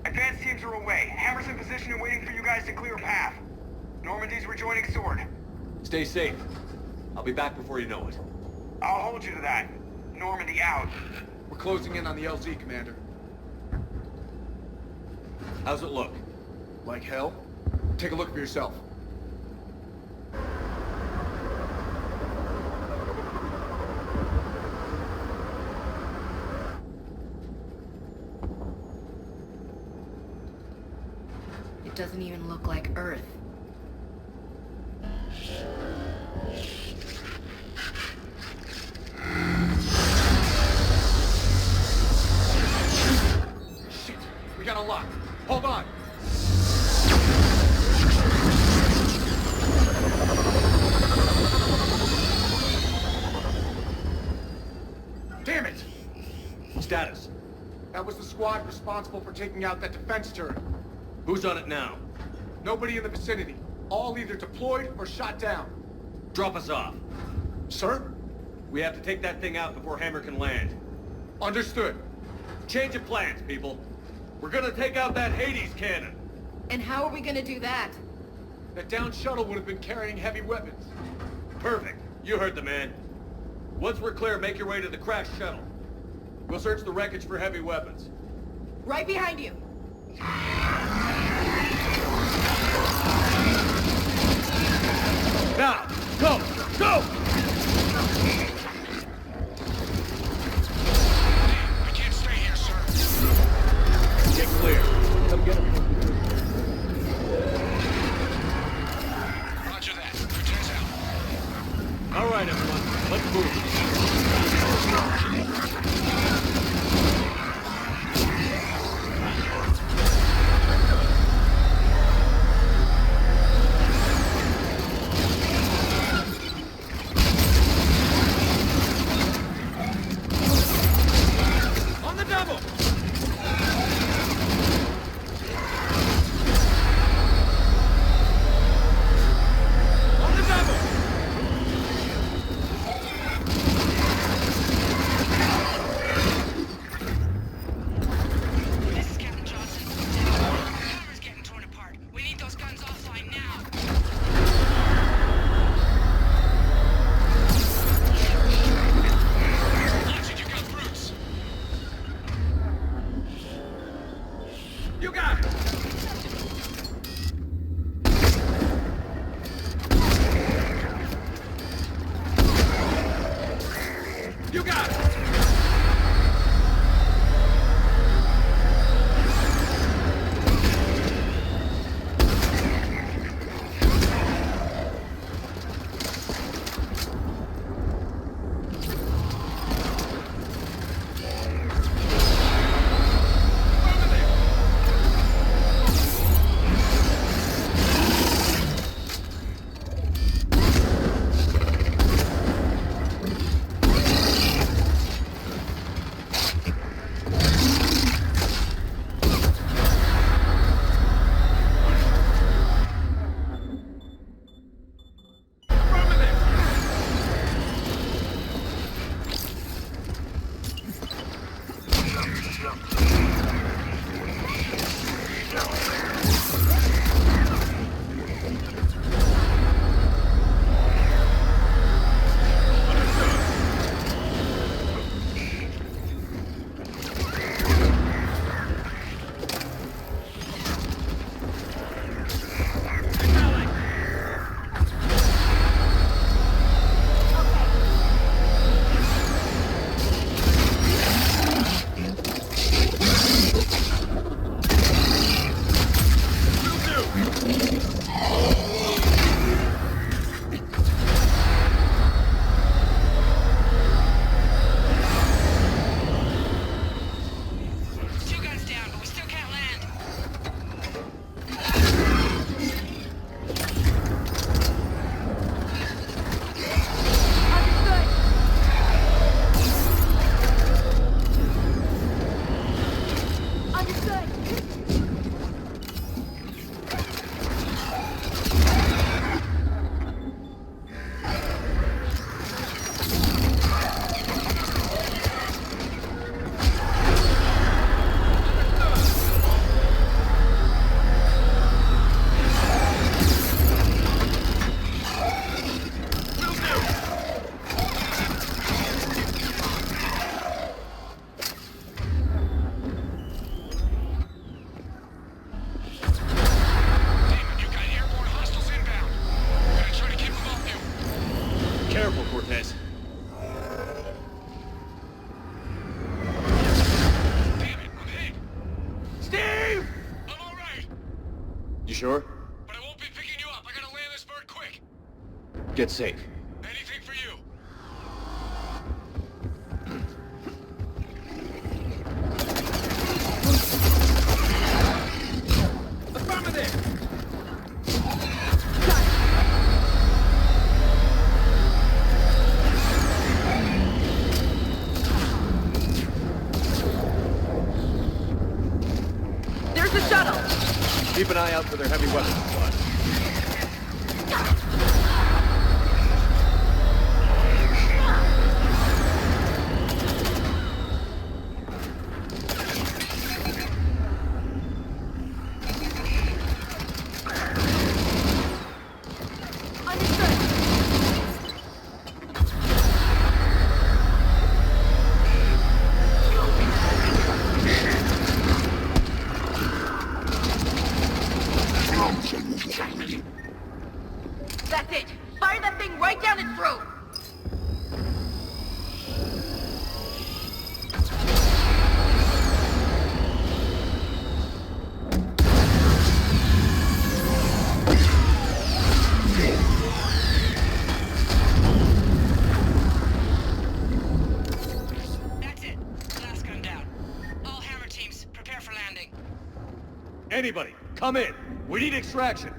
Advanced teams are away. Hammer's in position and waiting for you guys to clear a path. Normandy's rejoining Sword. Stay safe. I'll be back before you know it. I'll hold you to that. Normandy out. We're closing in on the LZ, Commander. How's it look? Like hell? Take a look for yourself. It doesn't even look like Earth. Shit! We got a lock. Hold on! Damn it! Status. That was the squad responsible for taking out that defense turret. Who's on it now? Nobody in the vicinity. All either deployed or shot down. Drop us off. Sir? We have to take that thing out before Hammer can land. Understood. Change of plans, people. We're gonna take out that Hades cannon. And how are we gonna do that? That downed shuttle would have been carrying heavy weapons. Perfect. You heard the man. Once we're clear, make your way to the crashed shuttle. We'll search the wreckage for heavy weapons. Right behind you. Now, go! Go! I can't stay here, sir. Get clear. Come get him. Roger that. Turns out. All right, everyone. Let's move. sure? But I won't be picking you up. I gotta land this bird quick. Get safe. Anything for you. Affirmative! There's the shuttle! Keep an eye out for their heavy weapons squad. That's it! Fire that thing right down its throat! That's it. Last gun down. All hammer teams, prepare for landing. Anybody, come in. We need extraction.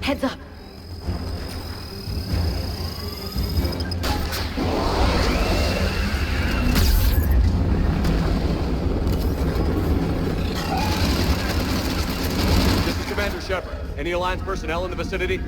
Heads up! This is Commander Shepard. Any Alliance personnel in the vicinity?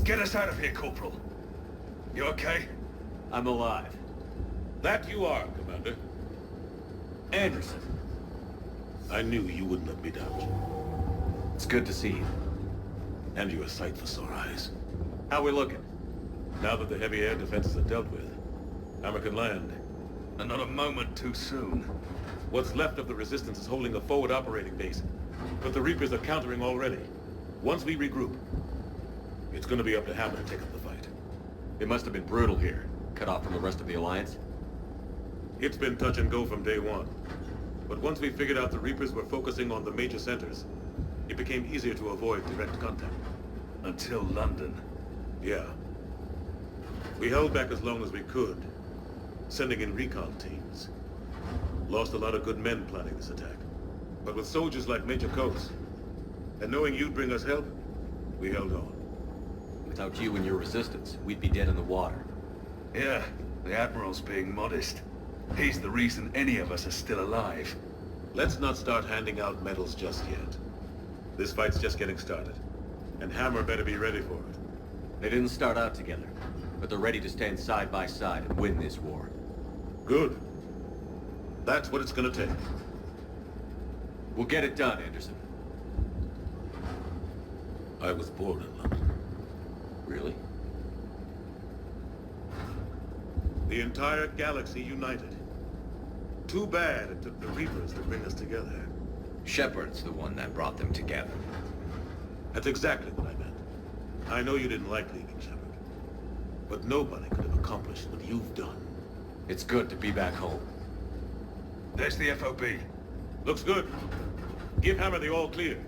Get us out of here, Corporal. You okay? I'm alive. That you are, Commander. Anderson. I knew you wouldn't let me down. It's good to see you. And you're a sight for sore eyes. How we looking? Now that the heavy air defenses are dealt with, Hammer can land. And not a moment too soon. What's left of the Resistance is holding a forward operating base, but the Reapers are countering already. Once we regroup, it's gonna be up to Hammer to take up the fight. It must have been brutal here, cut off from the rest of the Alliance. It's been touch and go from day one. But once we figured out the Reapers were focusing on the major centers, it became easier to avoid direct contact. Until London. Yeah. We held back as long as we could, sending in recon teams. Lost a lot of good men planning this attack. But with soldiers like Major Coutts, and knowing you'd bring us help, we held on. Without you and your resistance, we'd be dead in the water. Yeah, the Admiral's being modest. He's the reason any of us are still alive. Let's not start handing out medals just yet. This fight's just getting started, and Hammer better be ready for it. They didn't start out together, but they're ready to stand side by side and win this war. Good. That's what it's gonna take. We'll get it done, Anderson. I was born in London. Really? The entire galaxy united. Too bad it took the Reapers to bring us together. Shepard's the one that brought them together. That's exactly what I meant. I know you didn't like leaving, Shepard. But nobody could have accomplished what you've done. It's good to be back home. There's the FOB. Looks good. Give Hammer the all clear.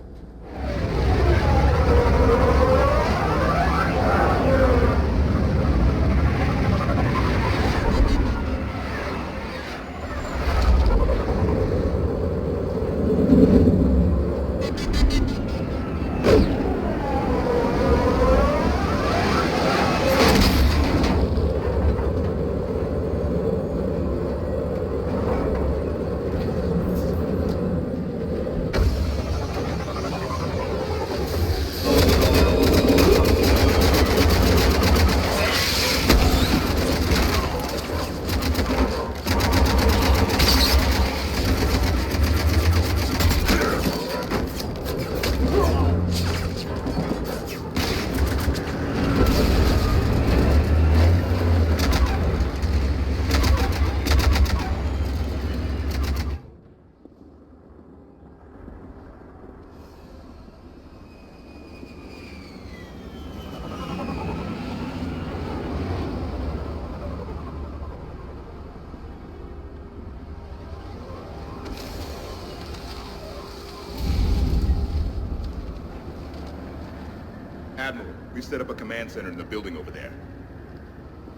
Admiral, we've set up a command center in the building over there.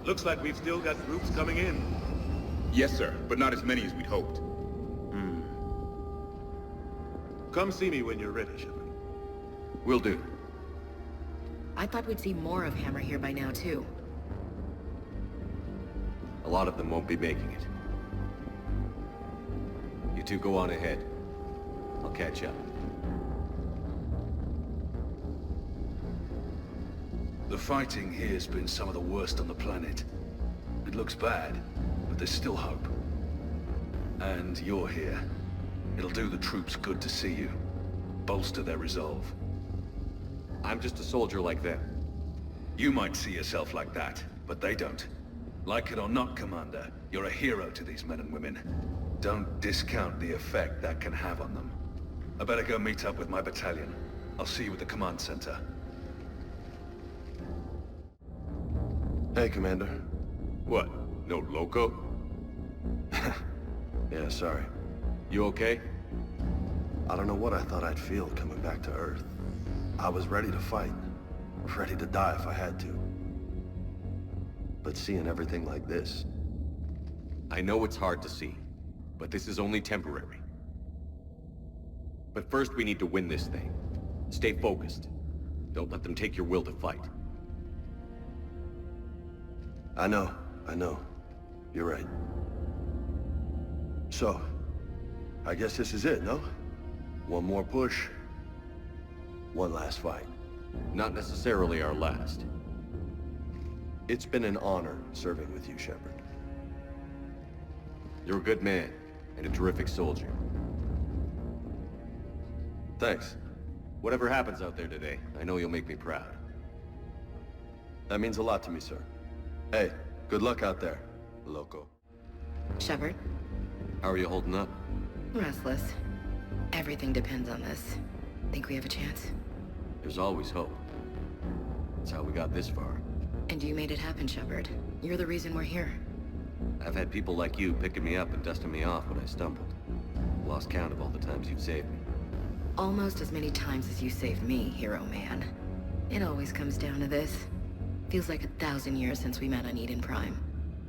Looks like we've still got groups coming in. Yes, sir, but not as many as we'd hoped. Come see me when you're ready, Shepard. Will do. I thought we'd see more of Hammer here by now, too. A lot of them won't be making it. You two go on ahead. I'll catch up. The fighting here's been some of the worst on the planet. It looks bad, but there's still hope. And you're here. It'll do the troops good to see you. Bolster their resolve. I'm just a soldier like them. You might see yourself like that, but they don't. Like it or not, Commander, you're a hero to these men and women. Don't discount the effect that can have on them. I better go meet up with my battalion. I'll see you at the command center. Hey, Commander. What? No loco? Yeah, sorry. You okay? I don't know what I thought I'd feel coming back to Earth. I was ready to fight. Ready to die if I had to. But seeing everything like this... I know it's hard to see, but this is only temporary. But first we need to win this thing. Stay focused. Don't let them take your will to fight. I know. You're right. So, I guess this is it, no? One more push. One last fight. Not necessarily our last. It's been an honor serving with you, Shepard. You're a good man, and a terrific soldier. Thanks. Whatever happens out there today, I know you'll make me proud. That means a lot to me, sir. Hey, good luck out there, loco. Shepard? How are you holding up? Restless. Everything depends on this. Think we have a chance? There's always hope. That's how we got this far. And you made it happen, Shepard. You're the reason we're here. I've had people like you picking me up and dusting me off when I stumbled. Lost count of all the times you've saved me. Almost as many times as you saved me, hero man. It always comes down to this. Feels like 1,000 years since we met on Eden Prime.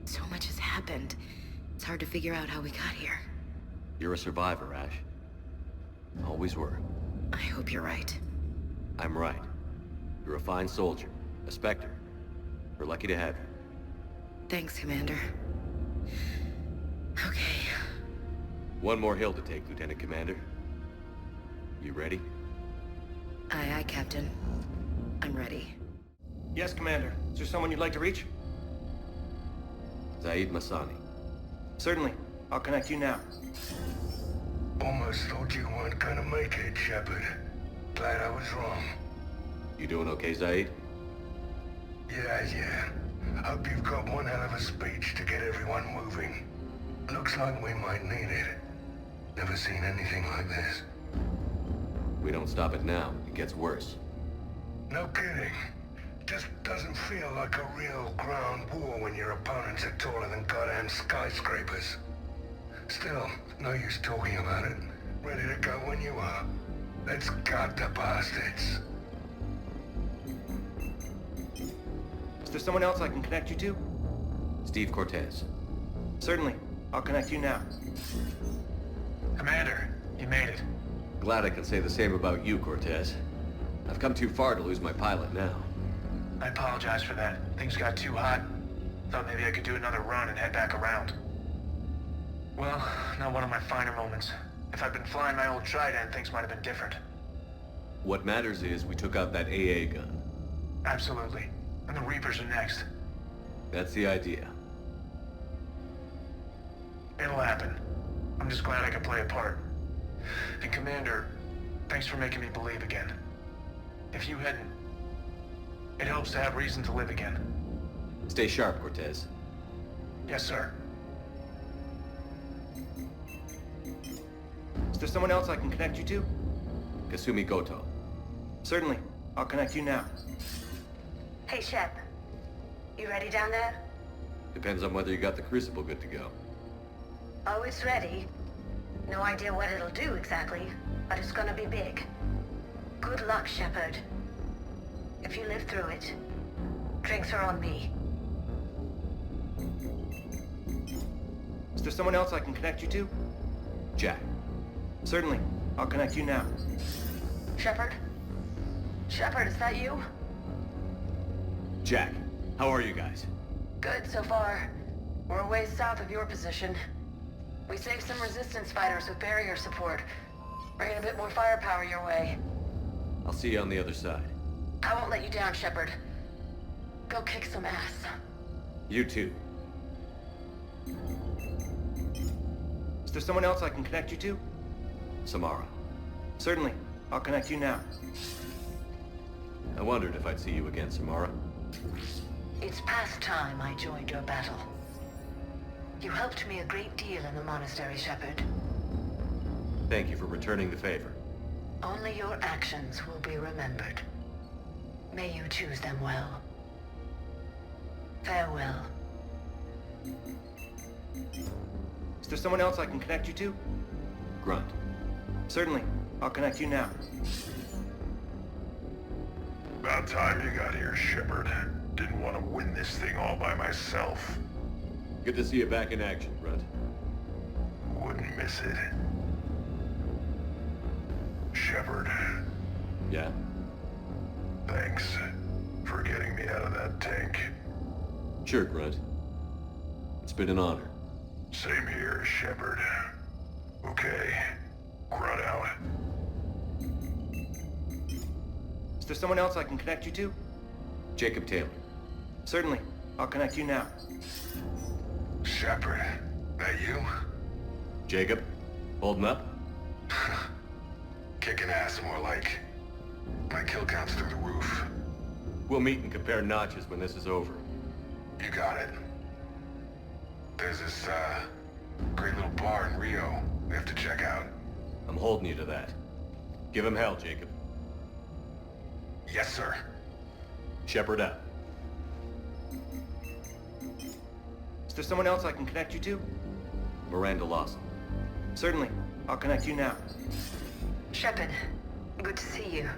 So much has happened. It's hard to figure out how we got here. You're a survivor, Ash. Always were. I hope you're right. I'm right. You're a fine soldier. A Spectre. We're lucky to have you. Thanks, Commander. Okay. One more hill to take, Lieutenant Commander. You ready? Aye, Captain. I'm ready. Yes, Commander. Is there someone you'd like to reach? Zaid Masani. Certainly. I'll connect you now. Almost thought you weren't gonna make it, Shepard. Glad I was wrong. You doing okay, Zaid? Yeah. Hope you've got one hell of a speech to get everyone moving. Looks like we might need it. Never seen anything like this. We don't stop it now, it gets worse. No kidding. Just doesn't feel like a real ground war when your opponents are taller than goddamn skyscrapers. Still, no use talking about it. Ready to go when you are. Let's gut the bastards. Is there someone else I can connect you to? Steve Cortez. Certainly. I'll connect you now. Commander, you made it. Glad I can say the same about you, Cortez. I've come too far to lose my pilot now. I apologize for that. Things got too hot. Thought maybe I could do another run and head back around. Well, not one of my finer moments. If I'd been flying my old Trident, things might have been different. What matters is we took out that AA gun. Absolutely. And the Reapers are next. That's the idea. It'll happen. I'm just glad I could play a part. And Commander, thanks for making me believe again. If you hadn't, it helps to have reason to live again. Stay sharp, Cortez. Yes, sir. Is there someone else I can connect you to? Kasumi Goto. Certainly. I'll connect you now. Hey, Shep. You ready down there? Depends on whether you got the crucible good to go. Oh, it's ready. No idea what it'll do exactly, but it's gonna be big. Good luck, Shepard. If you live through it, drinks are on me. Is there someone else I can connect you to? Jack. Certainly. I'll connect you now. Shepard? Shepard, is that you? Jack, how are you guys? Good so far. We're a ways south of your position. We saved some resistance fighters with barrier support. Bringing a bit more firepower your way. I'll see you on the other side. I won't let you down, Shepard. Go kick some ass. You too. Is there someone else I can connect you to? Samara. Certainly. I'll connect you now. I wondered if I'd see you again, Samara. It's past time I joined your battle. You helped me a great deal in the monastery, Shepard. Thank you for returning the favor. Only your actions will be remembered. May you choose them well. Farewell. Is there someone else I can connect you to? Grunt. Certainly. I'll connect you now. About time you got here, Shepard. Didn't want to win this thing all by myself. Good to see you back in action, Grunt. Wouldn't miss it. Shepard. Yeah? Thanks for getting me out of that tank. Sure, Grunt. It's been an honor. Same here, Shepard. Okay. Grunt out. Is there someone else I can connect you to? Jacob Taylor. Certainly. I'll connect you now. Shepard, that you? Jacob, holding up? Kicking ass, more like. My kill count's through the roof. We'll meet and compare notches when this is over. You got it. There's this, great little bar in Rio we have to check out. I'm holding you to that. Give him hell, Jacob. Yes, sir. Shepard out. Is there someone else I can connect you to? Miranda Lawson. Certainly. I'll connect you now. Shepard, good to see you.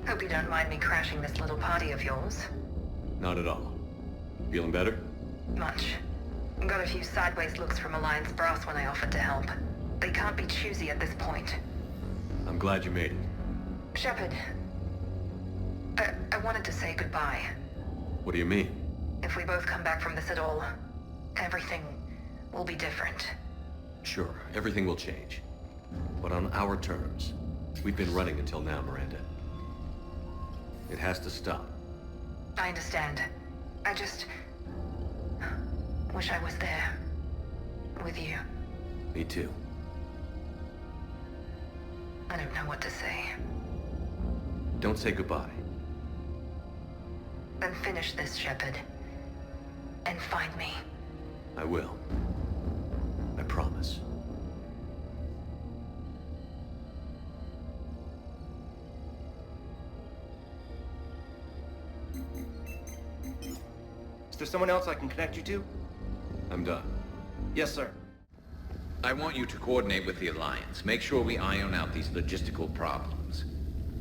Hope you don't mind me crashing this little party of yours. Not at all. Feeling better? Much. Got a few sideways looks from Alliance brass when I offered to help. They can't be choosy at this point. I'm glad you made it. Shepard, I wanted to say goodbye. What do you mean? If we both come back from this at all, everything will be different. Sure, everything will change. But on our terms. We've been running until now, Miranda. It has to stop. I understand. I just wish I was there. With you. Me too. I don't know what to say. Don't say goodbye. Then finish this, Shepard. And find me. I will. I promise. there someone else I can connect you to? I'm done. Yes, sir. I want you to coordinate with the Alliance. Make sure we iron out these logistical problems.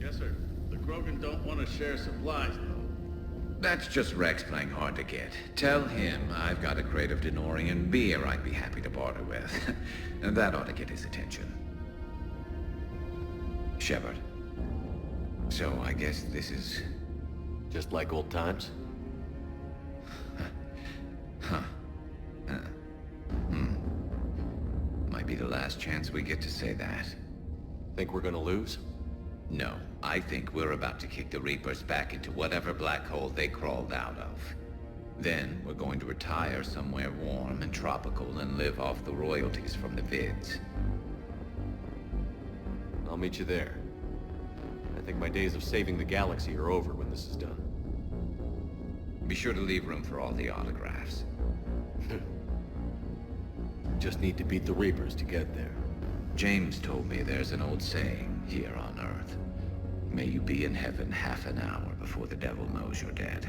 Yes, sir. The Krogan don't want to share supplies, though. That's just Rex playing hard to get. Tell him I've got a crate of Denorian beer I'd be happy to barter with. And that ought to get his attention. Shepard. So I guess this is... just like old times? Might be the last chance we get to say that. Think we're gonna lose? No, I think we're about to kick the Reapers back into whatever black hole they crawled out of. Then we're going to retire somewhere warm and tropical and live off the royalties from the vids. I'll meet you there. I think my days of saving the galaxy are over when this is done. Be sure to leave room for all the autographs. Just need to beat the Reapers to get there. James told me there's an old saying here on Earth. May you be in heaven half an hour before the devil knows you're dead.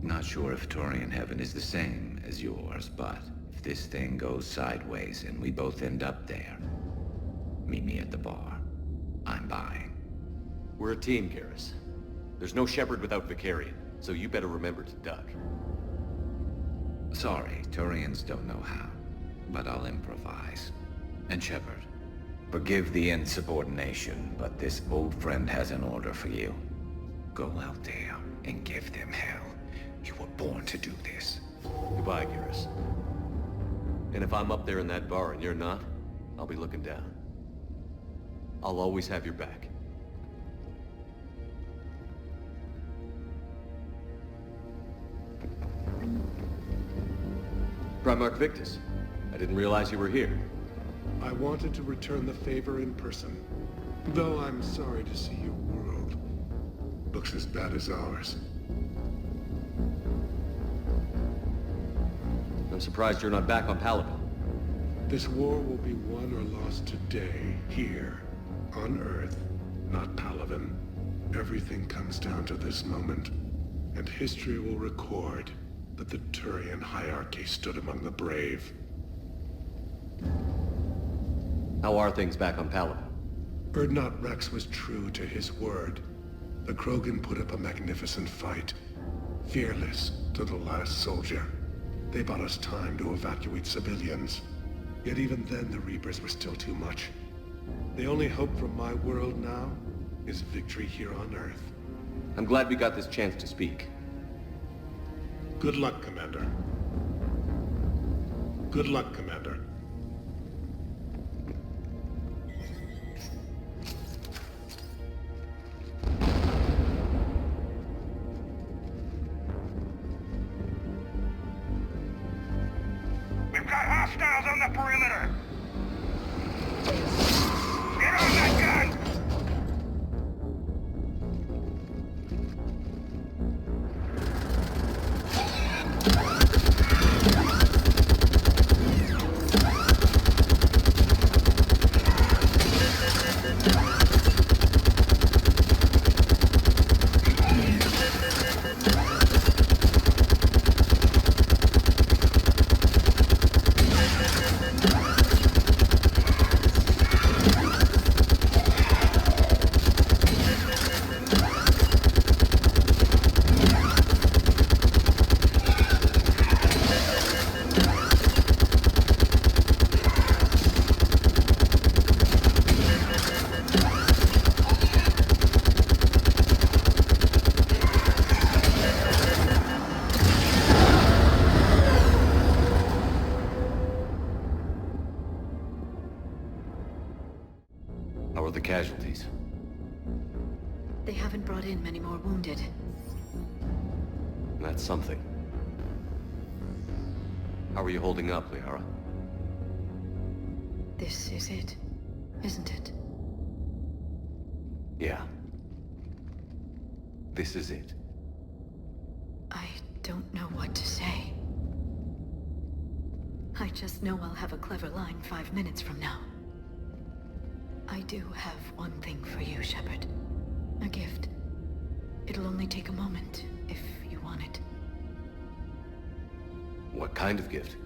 Not sure if Turian heaven is the same as yours, but if this thing goes sideways and we both end up there, meet me at the bar. I'm buying. We're a team, Garrus. There's no Shepard without Vicarian, so you better remember to duck. Sorry, Turians don't know how, but I'll improvise. And Shepard, forgive the insubordination, but this old friend has an order for you. Go out there and give them hell. You were born to do this. Goodbye, Garrus. And if I'm up there in that bar and you're not, I'll be looking down. I'll always have your back. Primarch Victus, I didn't realize you were here. I wanted to return the favor in person, though I'm sorry to see your world looks as bad as ours. I'm surprised you're not back on Palaven. This war will be won or lost today, here, on Earth, not Palaven. Everything comes down to this moment, and history will record that the Turian hierarchy stood among the brave. How are things back on Palaven? Urdnot Rex was true to his word. The Krogan put up a magnificent fight, fearless to the last soldier. They bought us time to evacuate civilians. Yet even then the Reapers were still too much. The only hope from my world now is victory here on Earth. I'm glad we got this chance to speak. Good luck, Commander. Good luck, Commander. We've got hostiles on the perimeter! Get on that gun! Casualties. They haven't brought in many more wounded. That's something. How are you holding up, Liara? This is it, isn't it? Yeah. This is it. I don't know what to say. I just know I'll have a clever line 5 minutes from now. I do have one thing for you, Shepard. A gift. It'll only take a moment, if you want it. What kind of gift?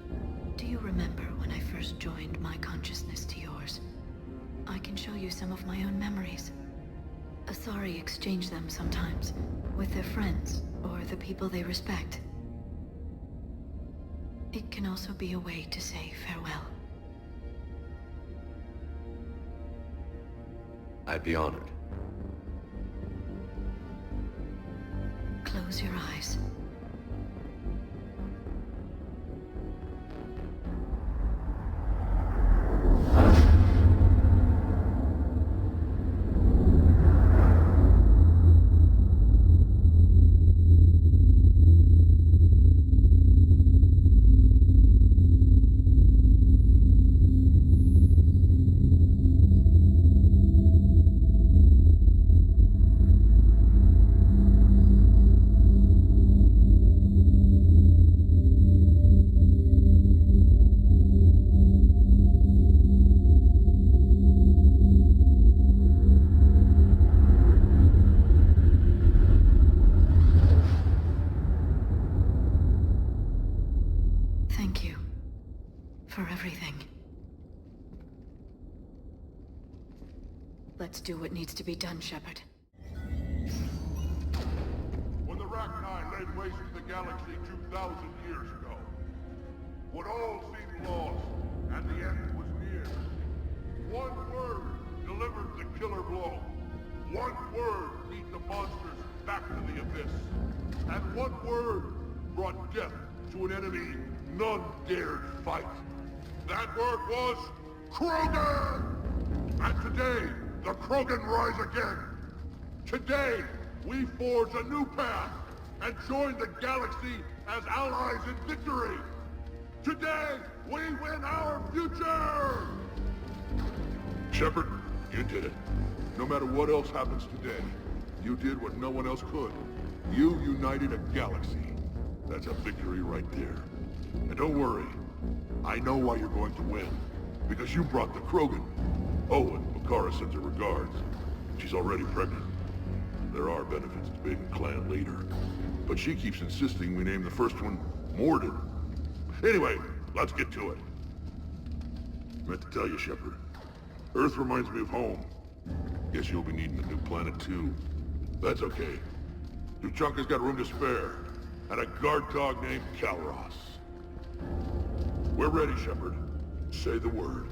Do you remember when I first joined my consciousness to yours? I can show you some of my own memories. Asari exchange them sometimes, with their friends, or the people they respect. It can also be a way to say farewell. I'd be honored. Close your eyes. Let's do what needs to be done, Shepard. When the Rachni laid waste to the galaxy 2,000 years ago, when all seemed lost and the end was near, one word delivered the killer blow. One word beat the monsters back to the abyss. And one word brought death to an enemy none dared fight. That word was Krogan! And today, the Krogan rise again. Today, we forge a new path and join the galaxy as allies in victory. Today, we win our future! Shepard, you did it. No matter what else happens today, you did what no one else could. You united a galaxy. That's a victory right there. And don't worry, I know why you're going to win. Because you brought the Krogan. Oh, and Makara sends her regards. She's already pregnant. There are benefits to being a clan leader. But she keeps insisting we name the first one Morden. Anyway, let's get to it. Meant to tell you, Shepard. Earth reminds me of home. Guess you'll be needing a new planet too. That's okay. Tuchanka's got room to spare. And a guard dog named Kalros. We're ready, Shepard. Say the word.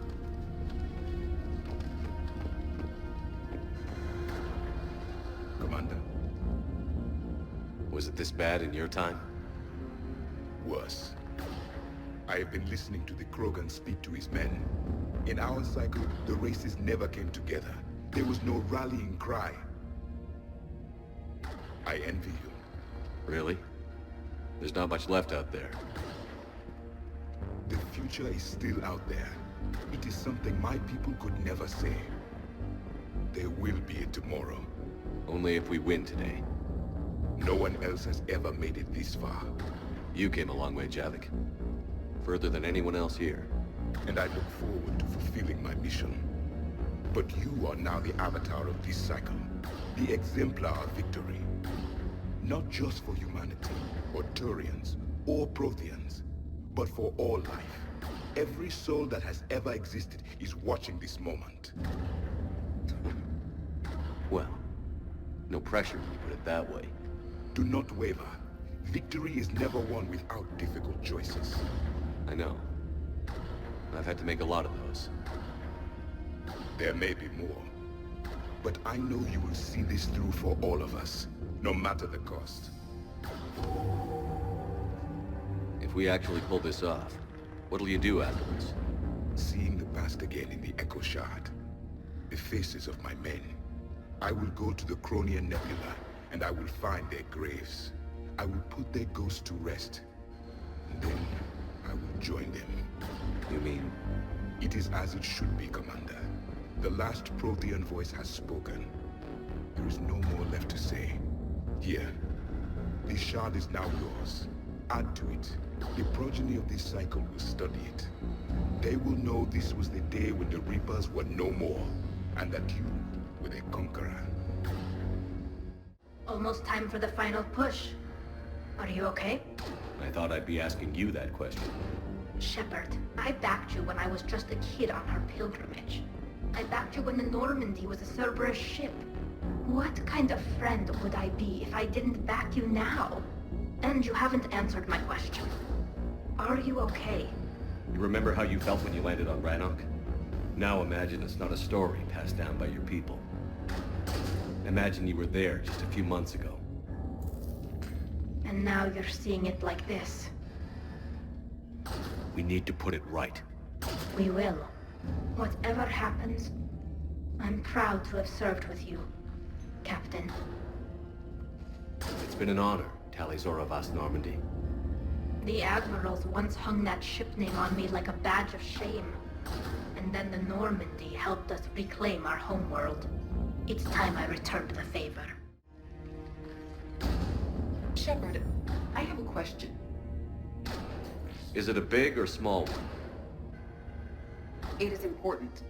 Commander. Was it this bad in your time? Worse. I have been listening to the Krogan speak to his men. In our cycle, the races never came together. There was no rallying cry. I envy you. Really? There's not much left out there. The future is still out there. It is something my people could never say. There will be a tomorrow. Only if we win today. No one else has ever made it this far. You came a long way, Javik. Further than anyone else here. And I look forward to fulfilling my mission. But you are now the avatar of this cycle. The exemplar of victory. Not just for humanity, or Turians, or Protheans, but for all life. Every soul that has ever existed is watching this moment. Well, no pressure when you put it that way. Do not waver. Victory is never won without difficult choices. I know. I've had to make a lot of those. There may be more. But I know you will see this through for all of us, no matter the cost. If we actually pull this off, what'll you do afterwards? Seeing the past again in the Echo Shard, the faces of my men, I will go to the Cronian Nebula, and I will find their graves. I will put their ghosts to rest. And then, I will join them. You mean? It is as it should be, Commander. The last Prothean voice has spoken. There is no more left to say. Here, this shard is now yours. Add to it. The progeny of this cycle will study it. They will know this was the day when the Reapers were no more, and that you were their conqueror. Almost time for the final push. Are you okay? I thought I'd be asking you that question. Shepard, I backed you when I was just a kid on our pilgrimage. I backed you when the Normandy was a Cerberus ship. What kind of friend would I be if I didn't back you now? And you haven't answered my question. Are you okay? You remember how you felt when you landed on Rannoch? Now imagine it's not a story passed down by your people. Imagine you were there just a few months ago. And now you're seeing it like this. We need to put it right. We will. Whatever happens, I'm proud to have served with you, Captain. It's been an honor, Tali Zoravas Normandy. The admirals once hung that ship name on me like a badge of shame. And then the Normandy helped us reclaim our homeworld. It's time I returned the favor. Shepard, I have a question. Is it a big or small one? It is important.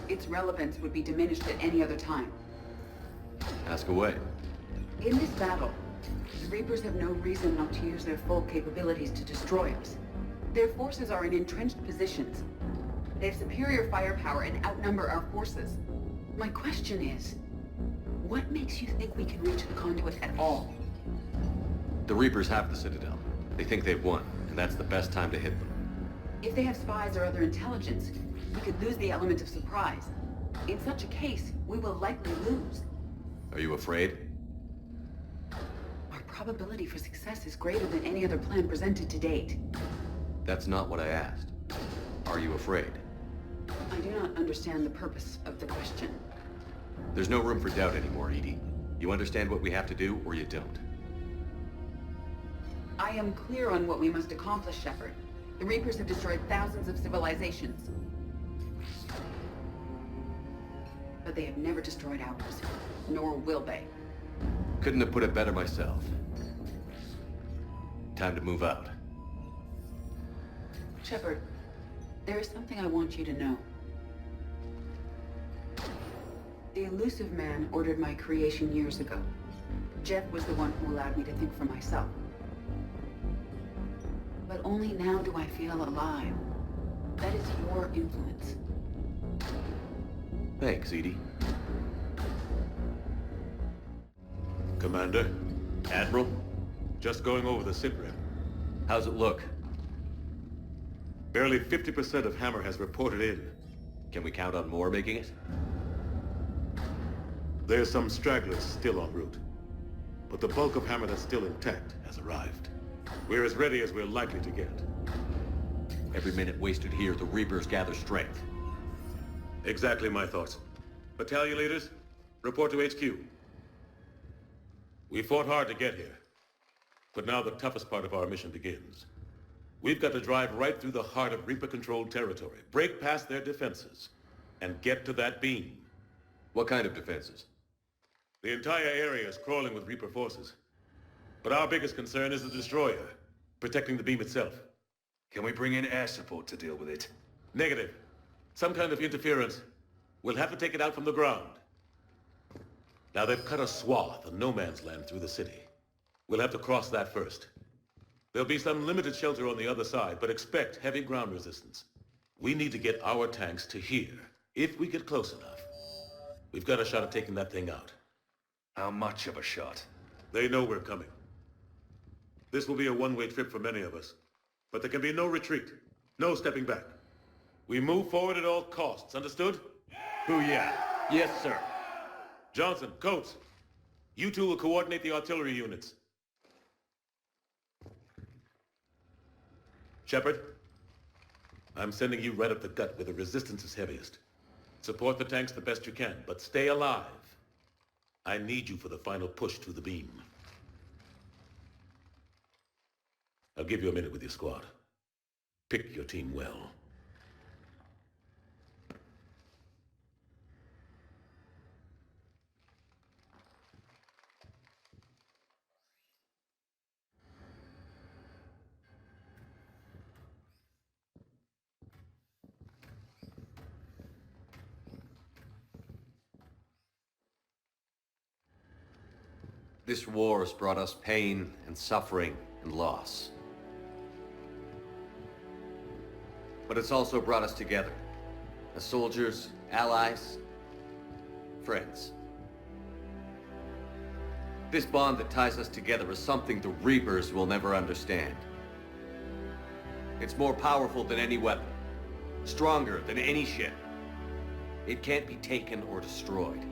Its relevance would be diminished at any other time. Ask away. In this battle, the Reapers have no reason not to use their full capabilities to destroy us. Their forces are in entrenched positions. They have superior firepower and outnumber our forces. My question is, what makes you think we can reach the conduit at all? The Reapers have the Citadel. They think they've won, and that's the best time to hit them. If they have spies or other intelligence, we could lose the element of surprise. In such a case, we will likely lose. Are you afraid? Our probability for success is greater than any other plan presented to date. That's not what I asked. Are you afraid? I do not understand the purpose of the question. There's no room for doubt anymore, Edie. You understand what we have to do, or you don't. I am clear on what we must accomplish, Shepard. The Reapers have destroyed thousands of civilizations. But they have never destroyed ours, nor will they. Couldn't have put it better myself. Time to move out. Shepard, there is something I want you to know. The Elusive Man ordered my creation years ago. Jeff was the one who allowed me to think for myself. But only now do I feel alive. That is your influence. Thanks, Edie. Commander, Admiral, just going over the sitrep. How's it look? Barely 50% of Hammer has reported in. Can we count on more making it? There's some stragglers still en route. But the bulk of Hammer that's still intact has arrived. We're as ready as we're likely to get. Every minute wasted here, the Reapers gather strength. Exactly my thoughts. Battalion leaders, report to HQ. We fought hard to get here. But now the toughest part of our mission begins. We've got to drive right through the heart of Reaper-controlled territory, break past their defenses, and get to that beam. What kind of defenses? The entire area is crawling with Reaper forces. But our biggest concern is the destroyer, protecting the beam itself. Can we bring in air support to deal with it? Negative. Some kind of interference. We'll have to take it out from the ground. Now they've cut a swath of no man's land through the city. We'll have to cross that first. There'll be some limited shelter on the other side, but expect heavy ground resistance. We need to get our tanks to here, if we get close enough. We've got a shot at taking that thing out. How much of a shot? They know we're coming. This will be a one-way trip for many of us. But there can be no retreat, no stepping back. We move forward at all costs, understood? Booyah. Yes, sir. Johnson, Coates, you two will coordinate the artillery units. Shepard, I'm sending you right up the gut where the resistance is heaviest. Support the tanks the best you can, but stay alive. I need you for the final push to the beam. I'll give you a minute with your squad. Pick your team well. This war has brought us pain and suffering and loss. But it's also brought us together. As soldiers, allies, friends. This bond that ties us together is something the Reapers will never understand. It's more powerful than any weapon. Stronger than any ship. It can't be taken or destroyed.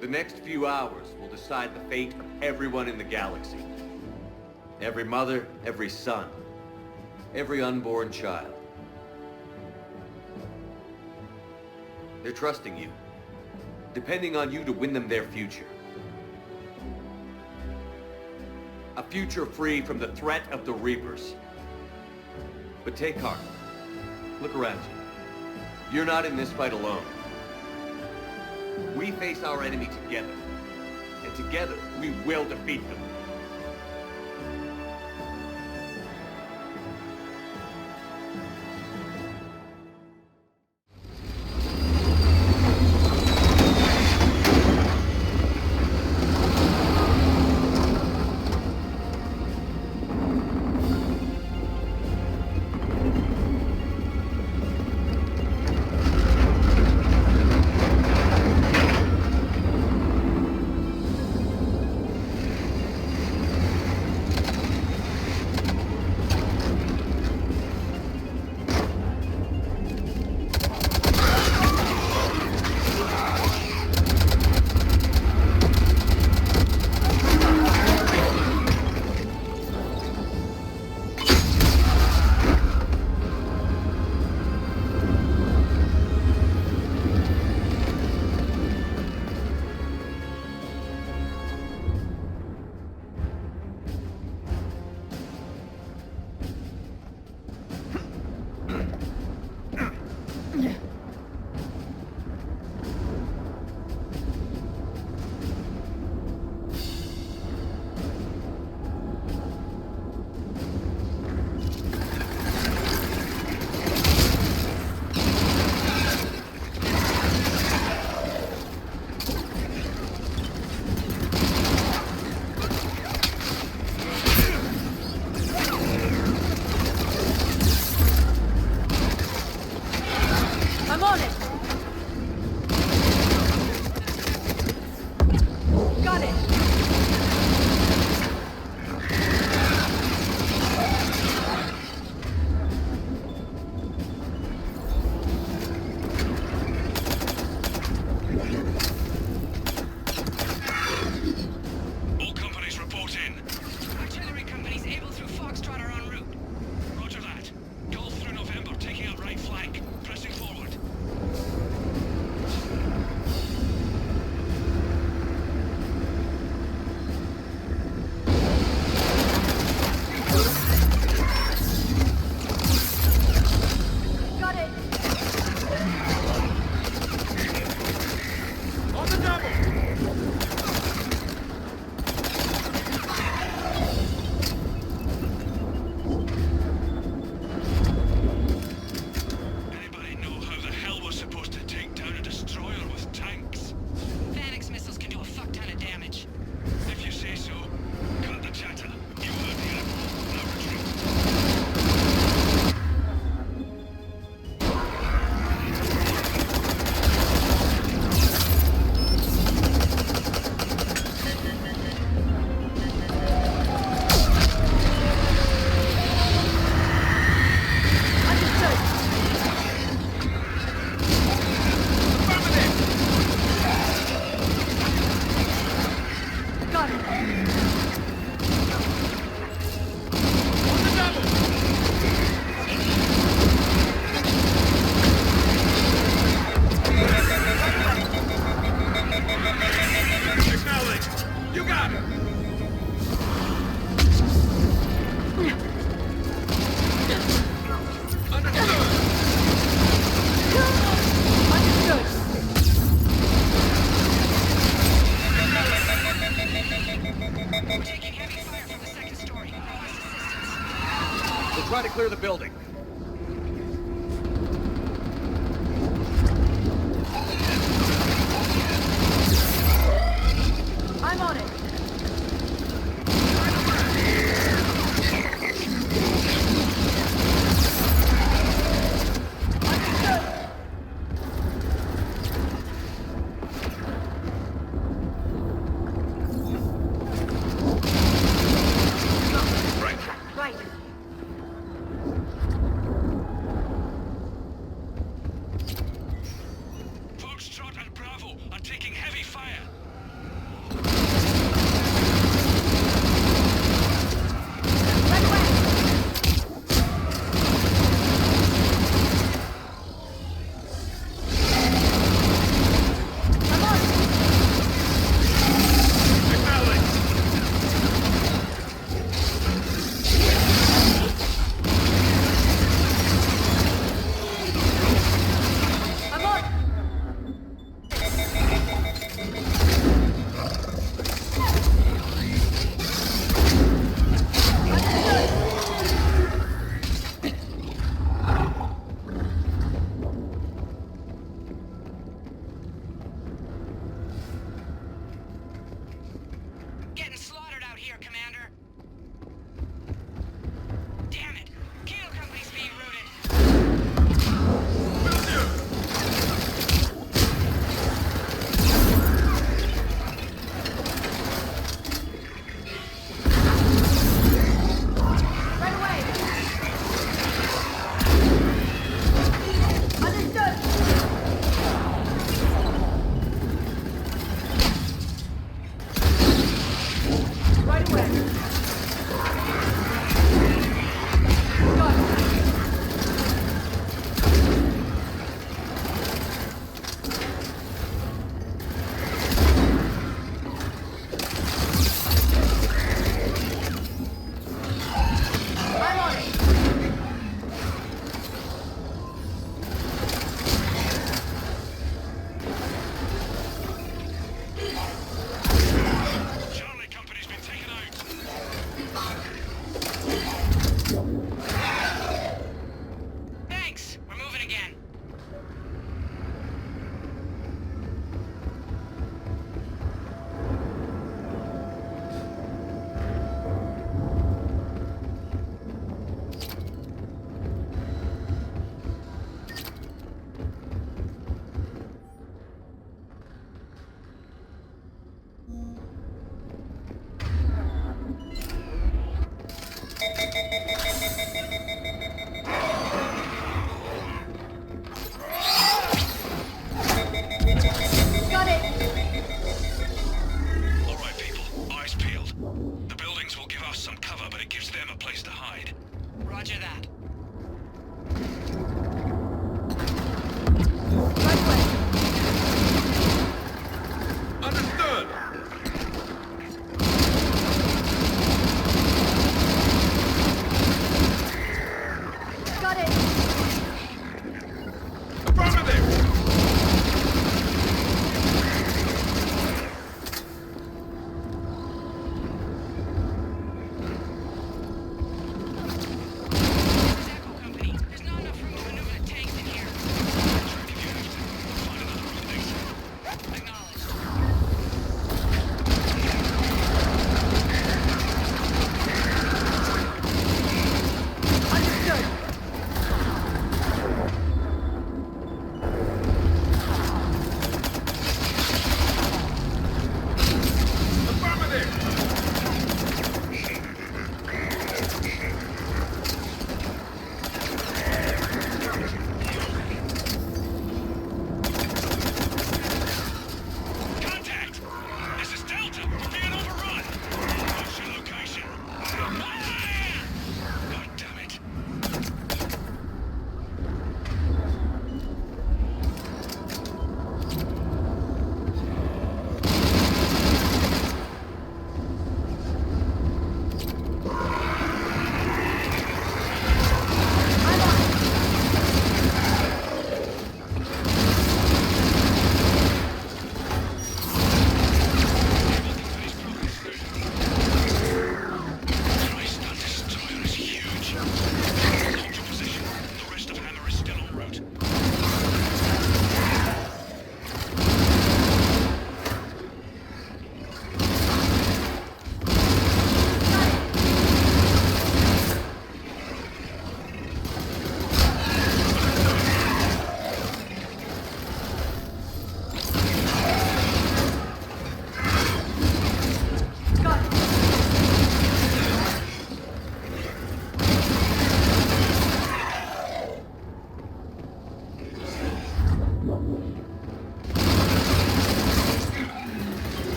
The next few hours will decide the fate of everyone in the galaxy. Every mother, every son, every unborn child. They're trusting you, depending on you to win them their future. A future free from the threat of the Reapers. But take heart. Look around you. You're not in this fight alone. We face our enemy together. And together, we will defeat them.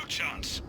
no chance.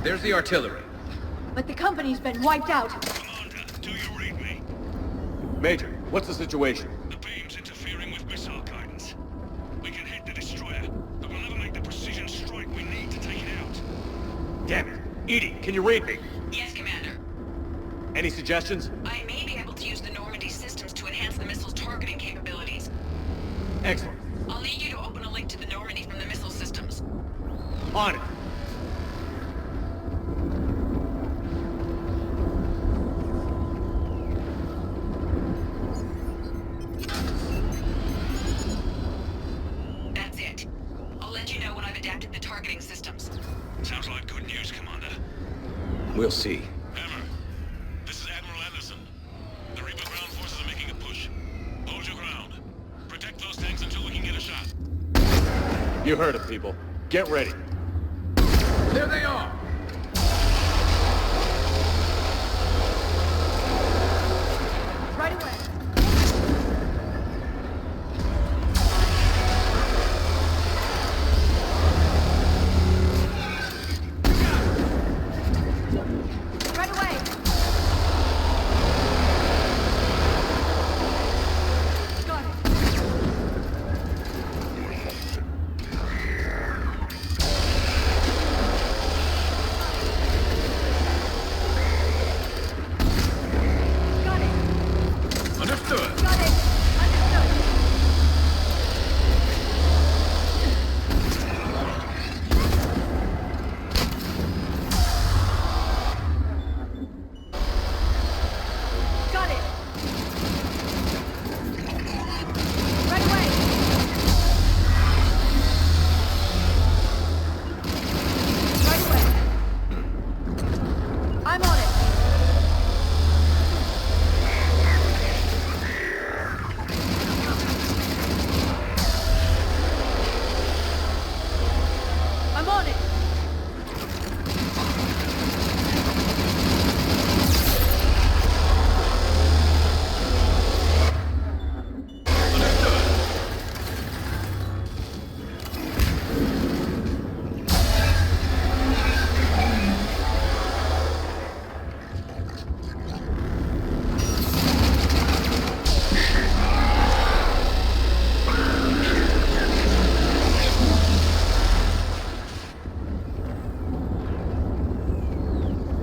There's the artillery. But the company's been wiped out. Commander, do you read me? Major, what's the situation? The beam's interfering with missile guidance. We can hit the destroyer, but we'll never make the precision strike we need to take it out. Damn it. Edie, can you read me? Yes, Commander. Any suggestions? I may be able to use the Normandy systems to enhance the missile's targeting capabilities. Excellent. I'll need you to open a link to the Normandy from the missile systems. On it. That's it. I'll let you know when I've adapted the targeting systems. Sounds like good news, Commander. We'll see. Hammer, this is Admiral Anderson. The Reaper ground forces are making a push. Hold your ground. Protect those tanks until we can get a shot. You heard it, people. Get ready. There they are! Right away. Right away. Got it. Got it. Understood. Got it. Understood. Got it. Right away. Right away. I'm on it. I'm on it.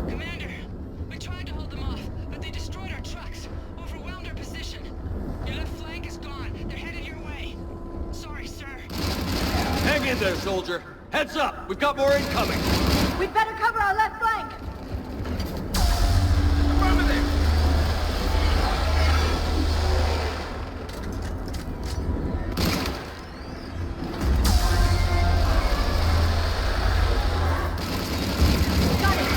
Commander, we tried to hold them off, but they destroyed our trucks, overwhelmed our position. Your left flank is gone. They're headed your way. Sorry, sir. Hang in there, soldier. Heads up. We've got more incoming. We'd better cover our left flank. Affirmative! Got it.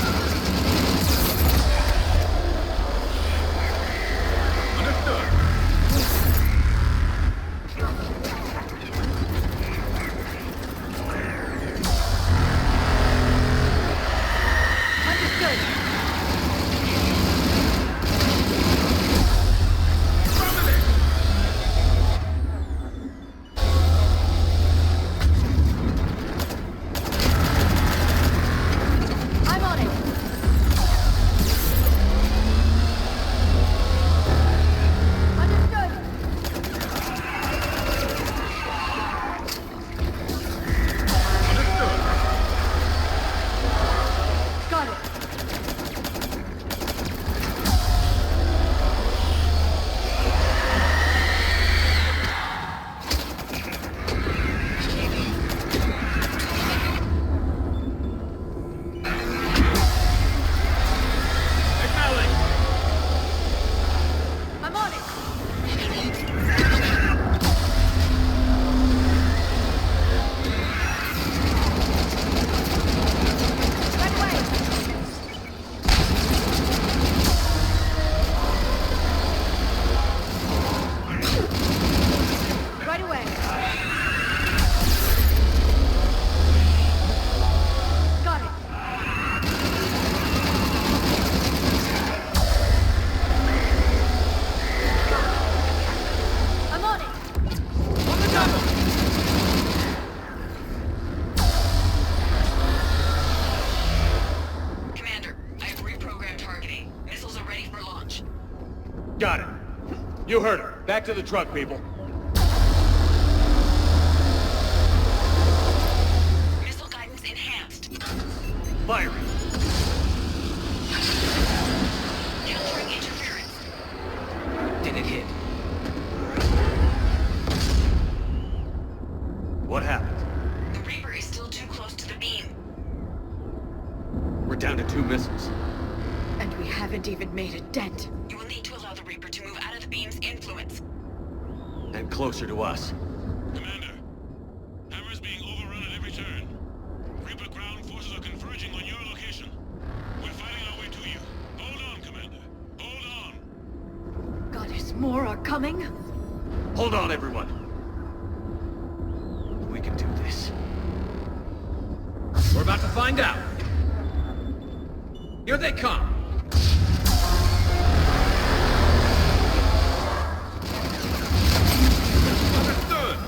Understood. Got it. You heard her. Back to the truck, people. Missile guidance enhanced. Firing. Countering interference. Did it hit? What happened? The Reaper is still too close to the beam. We're down to 2 missiles. And we haven't even made a dent. You will need to allow the Reaper to move out of the beam's influence. And closer to us. Commander, Hammer's being overrun at every turn. Reaper ground forces are converging on your location. We're fighting our way to you. Hold on, Commander. Hold on. Goddess, more are coming? Hold on, everyone. We can do this. We're about to find out. Here they come. Understood.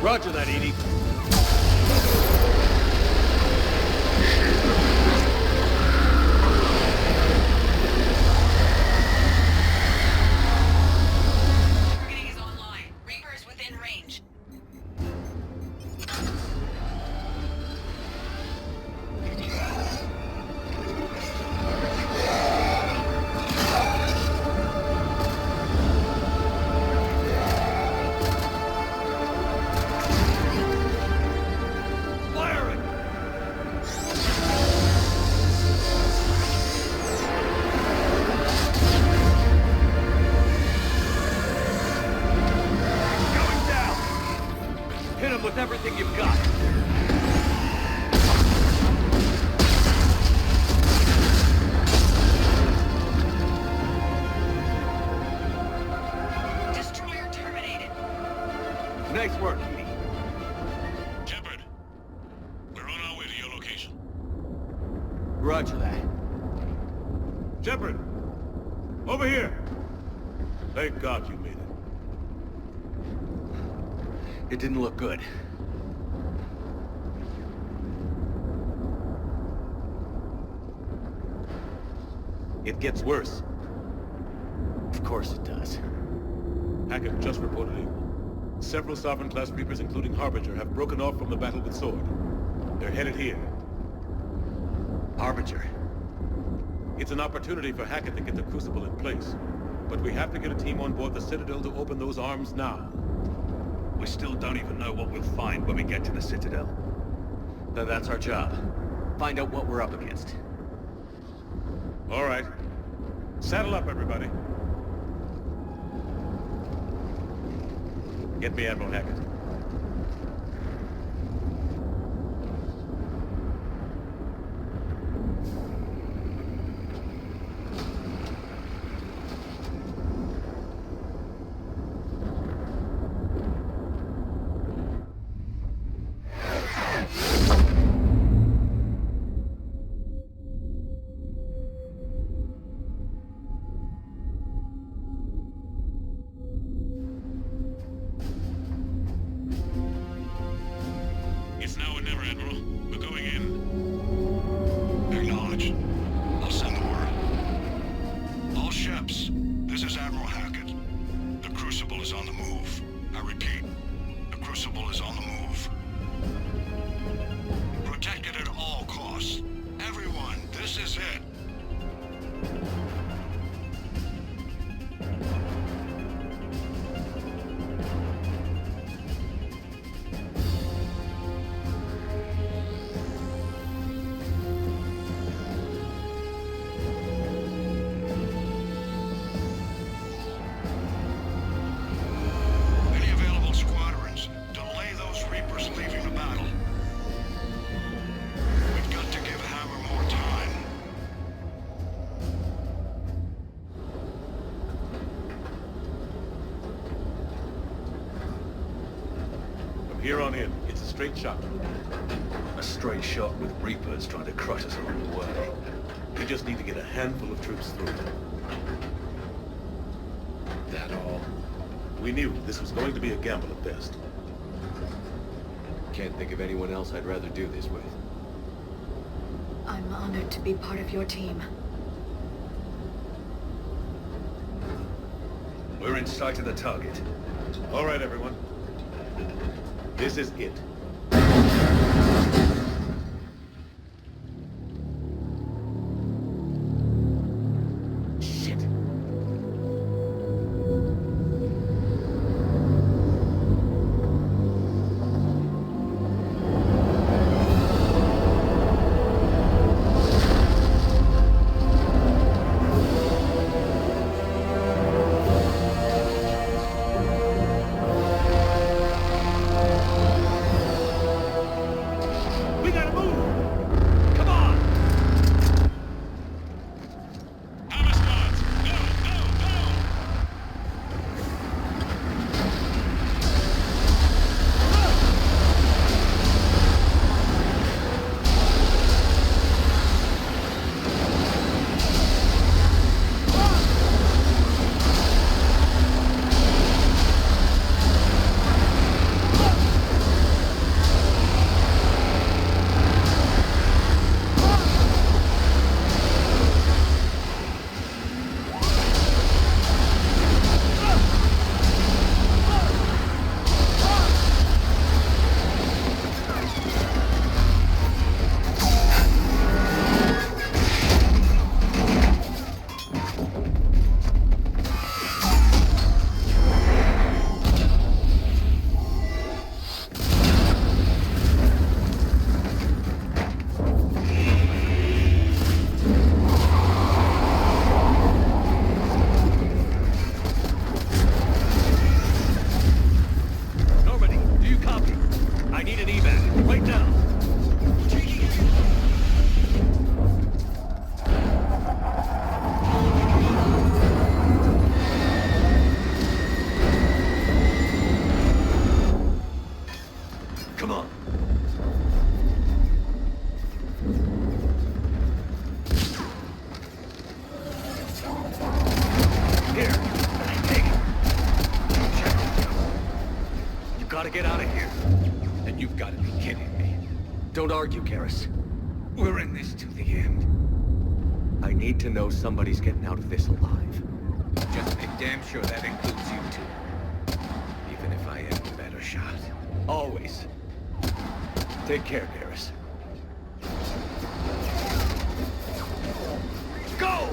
Roger that, Edie. Targeting is online. Reaper is within range. With everything you've got. Destroyer terminated. Nice work, Edie. Shepard, we're on our way to your location. Roger that. Shepard, over here. Thank God you made it. It didn't look good. It gets worse. Of course it does. Hackett just reported in. Several Sovereign-class Reapers, including Harbinger, have broken off from the battle with Sword. They're headed here. Harbinger? It's an opportunity for Hackett to get the Crucible in place. But we have to get a team on board the Citadel to open those arms now. We still don't even know what we'll find when we get to the Citadel. Then that's our job. Find out what we're up against. All right. Saddle up, everybody. Get me Admiral Hackett. Here on in, it's a straight shot. A straight shot with Reapers trying to crush us along the way. We just need to get a handful of troops through. That all? We knew this was going to be a gamble at best. Can't think of anyone else I'd rather do this with. I'm honored to be part of your team. We're in sight of the target. All right, everyone. This is it. Shit. get out of here. Then you've got to be kidding me. Don't argue, Garrus. We're in this to the end. I need to know somebody's getting out of this alive. Just make damn sure that includes you too. Even if I have a better shot. Always. Take care, Garrus. Go!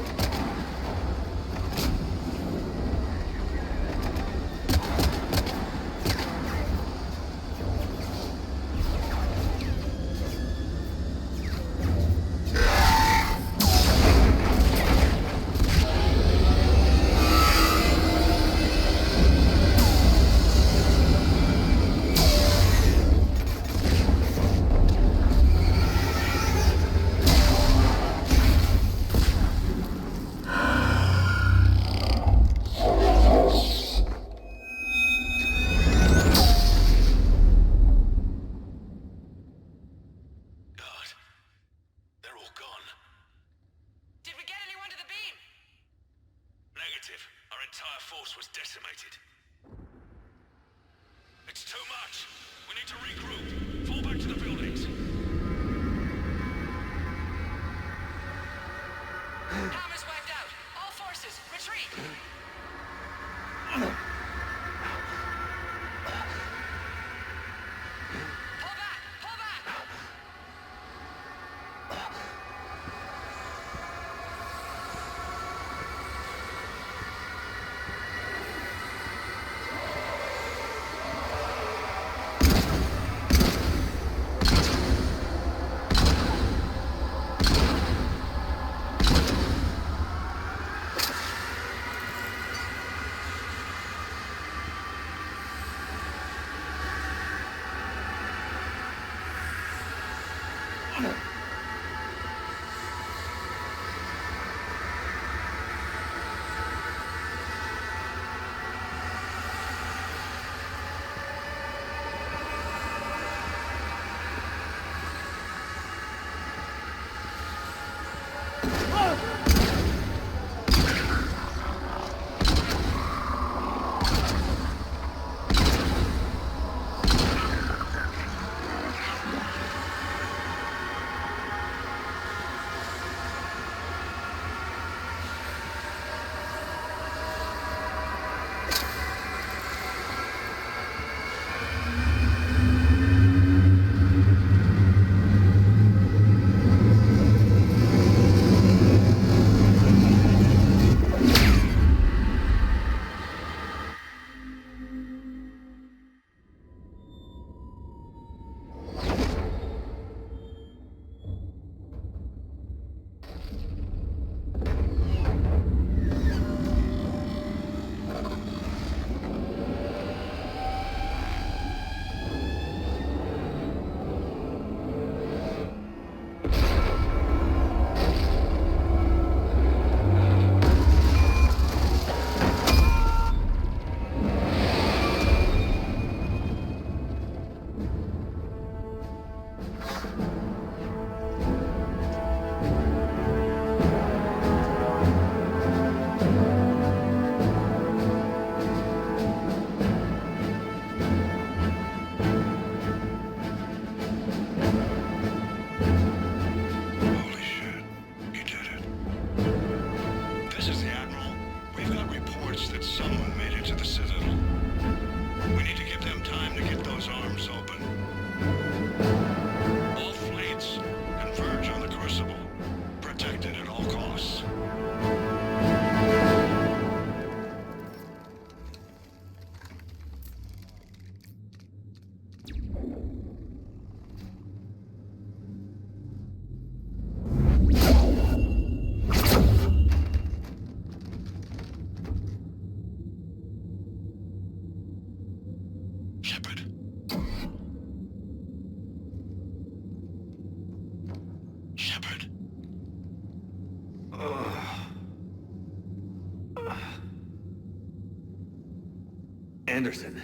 Anderson.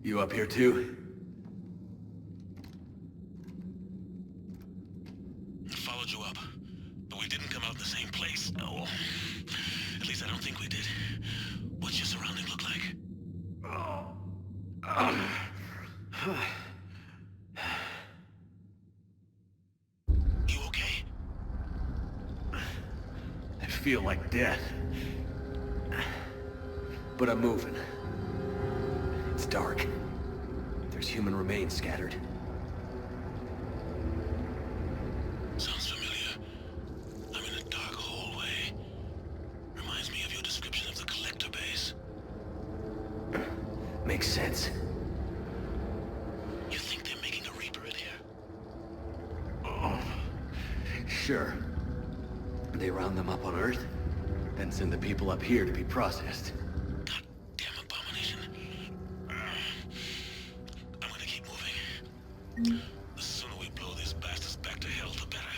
You up here too? Followed you up, but we didn't come out in the same place. Oh, at least I don't think we did. What's your surrounding look like? feel like death. But I'm moving. It's dark. There's human remains scattered. Sounds familiar. I'm in a dark hallway. Reminds me of your description of the collector base. Makes sense. You think they're making a Reaper in here? Oh. Sure. They round them up on Earth, then send the people up here to be processed. Goddamn abomination. I'm gonna keep moving. The sooner we blow these bastards back to hell, the better.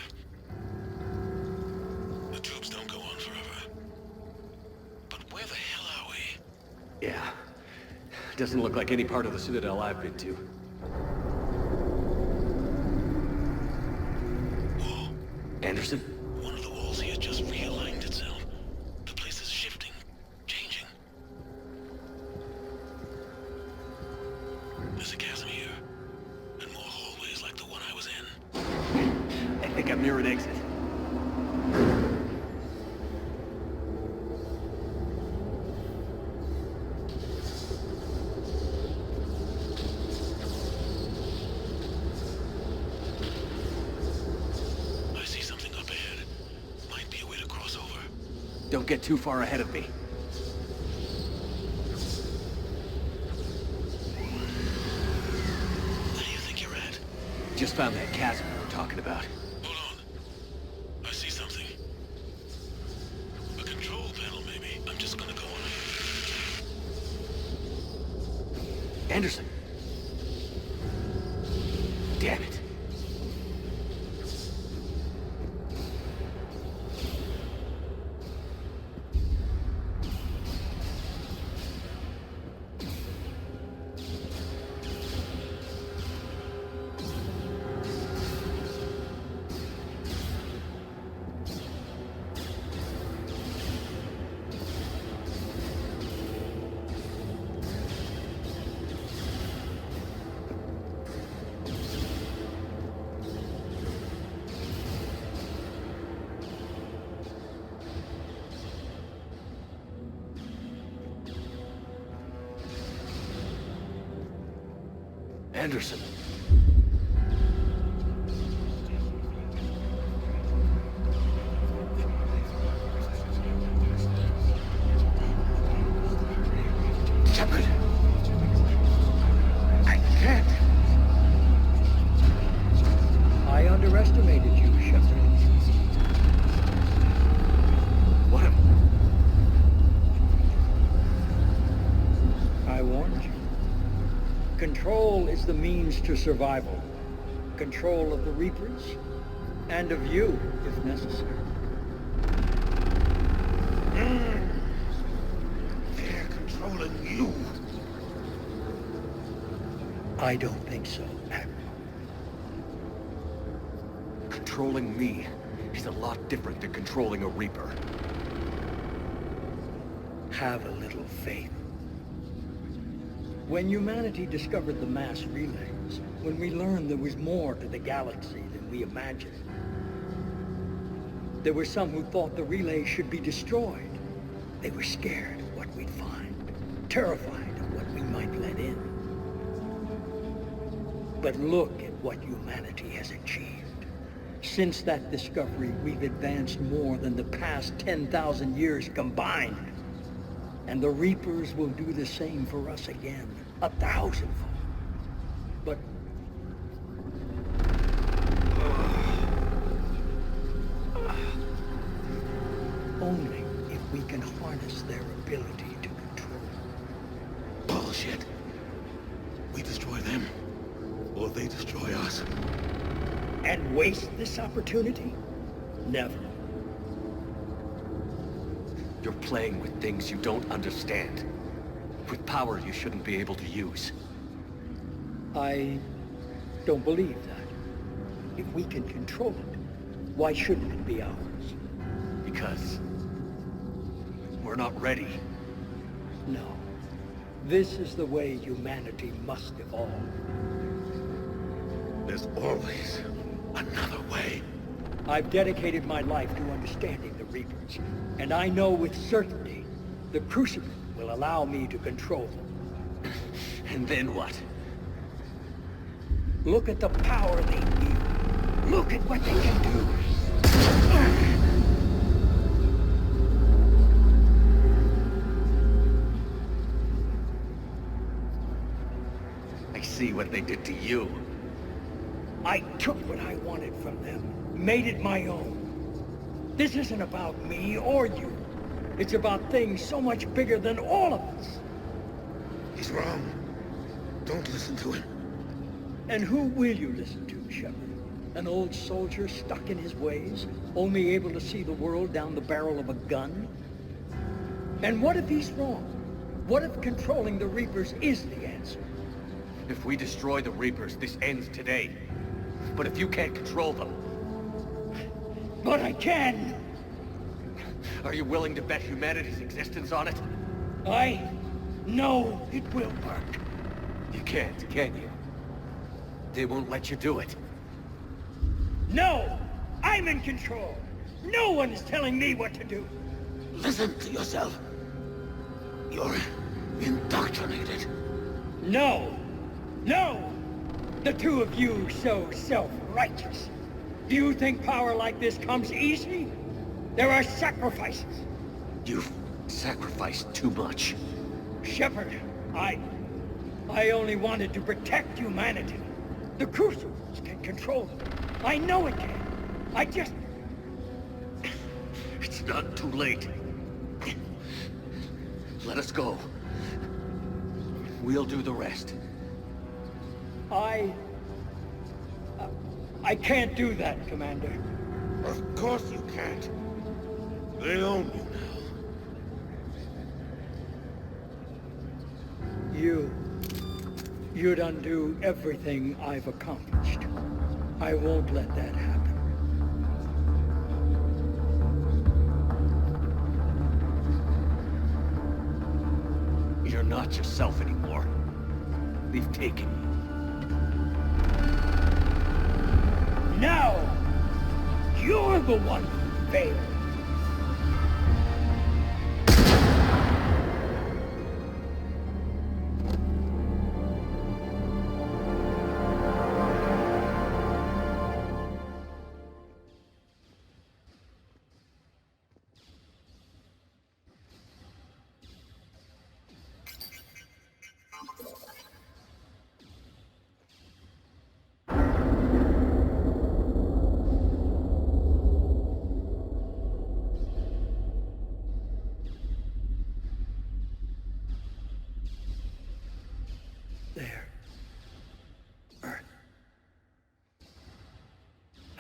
The tubes don't go on forever. But where the hell are we? Yeah. Doesn't look like any part of the Citadel I've been to. Whoa. Anderson? One of the walls here just realigned itself. The place is shifting, changing. There's a chasm here, and more hallways like the one I was in. I think I'm near an exit. Don't get too far ahead of me. Where do you think you're at? Just found that chasm we were talking about. Hold on. I see something. A control panel, maybe. I'm just gonna go on. Anderson! Damn it. Anderson. Shepard! I can't! I underestimated you, Shepard. What am I warned you. Control is the means to survival. Control of the Reapers, and of you, if necessary. They're controlling you. I don't think so, Admiral. Controlling me is a lot different than controlling a Reaper. Have a little faith. When humanity discovered the mass relays, when we learned there was more to the galaxy than we imagined, there were some who thought the relays should be destroyed. They were scared of what we'd find, terrified of what we might let in. But look at what humanity has achieved. Since that discovery, we've advanced more than the past 10,000 years combined. And the Reapers will do the same for us again, 1,000-fold. But only if we can harness their ability to control. Bullshit. We destroy them, or they destroy us. And waste this opportunity? Never. You're playing with things you don't understand. With power you shouldn't be able to use. I don't believe that. If we can control it, why shouldn't it be ours? Because we're not ready. No. This is the way humanity must evolve. There's always another way. I've dedicated my life to understanding the Reapers, and I know with certainty the Crucible will allow me to control them. And then what? Look at the power they wield. Look at what they can do. I see what they did to you. I took what I wanted from them, made it my own. This isn't about me or you. It's about things so much bigger than all of us. He's wrong. Don't listen to him. And who will you listen to, Shepard? An old soldier stuck in his ways, only able to see the world down the barrel of a gun? And what if he's wrong? What if controlling the Reapers is the answer? If we destroy the Reapers, this ends today. But if you can't control them... But I can! Are you willing to bet humanity's existence on it? I know it will work. You can't, can you? They won't let you do it. No! I'm in control! No one is telling me what to do! Listen to yourself. You're indoctrinated. No! No! The two of you so self-righteous. Do you think power like this comes easy? There are sacrifices. You've sacrificed too much. Shepard, I only wanted to protect humanity. The Crucibles can control them. I know it can. I just... It's not too late. Let us go. We'll do the rest. I can't do that, Commander. Of course you can't. They own you now. You'd undo everything I've accomplished. I won't let that happen. You're not yourself anymore. They've taken you. Now, you're the one who failed.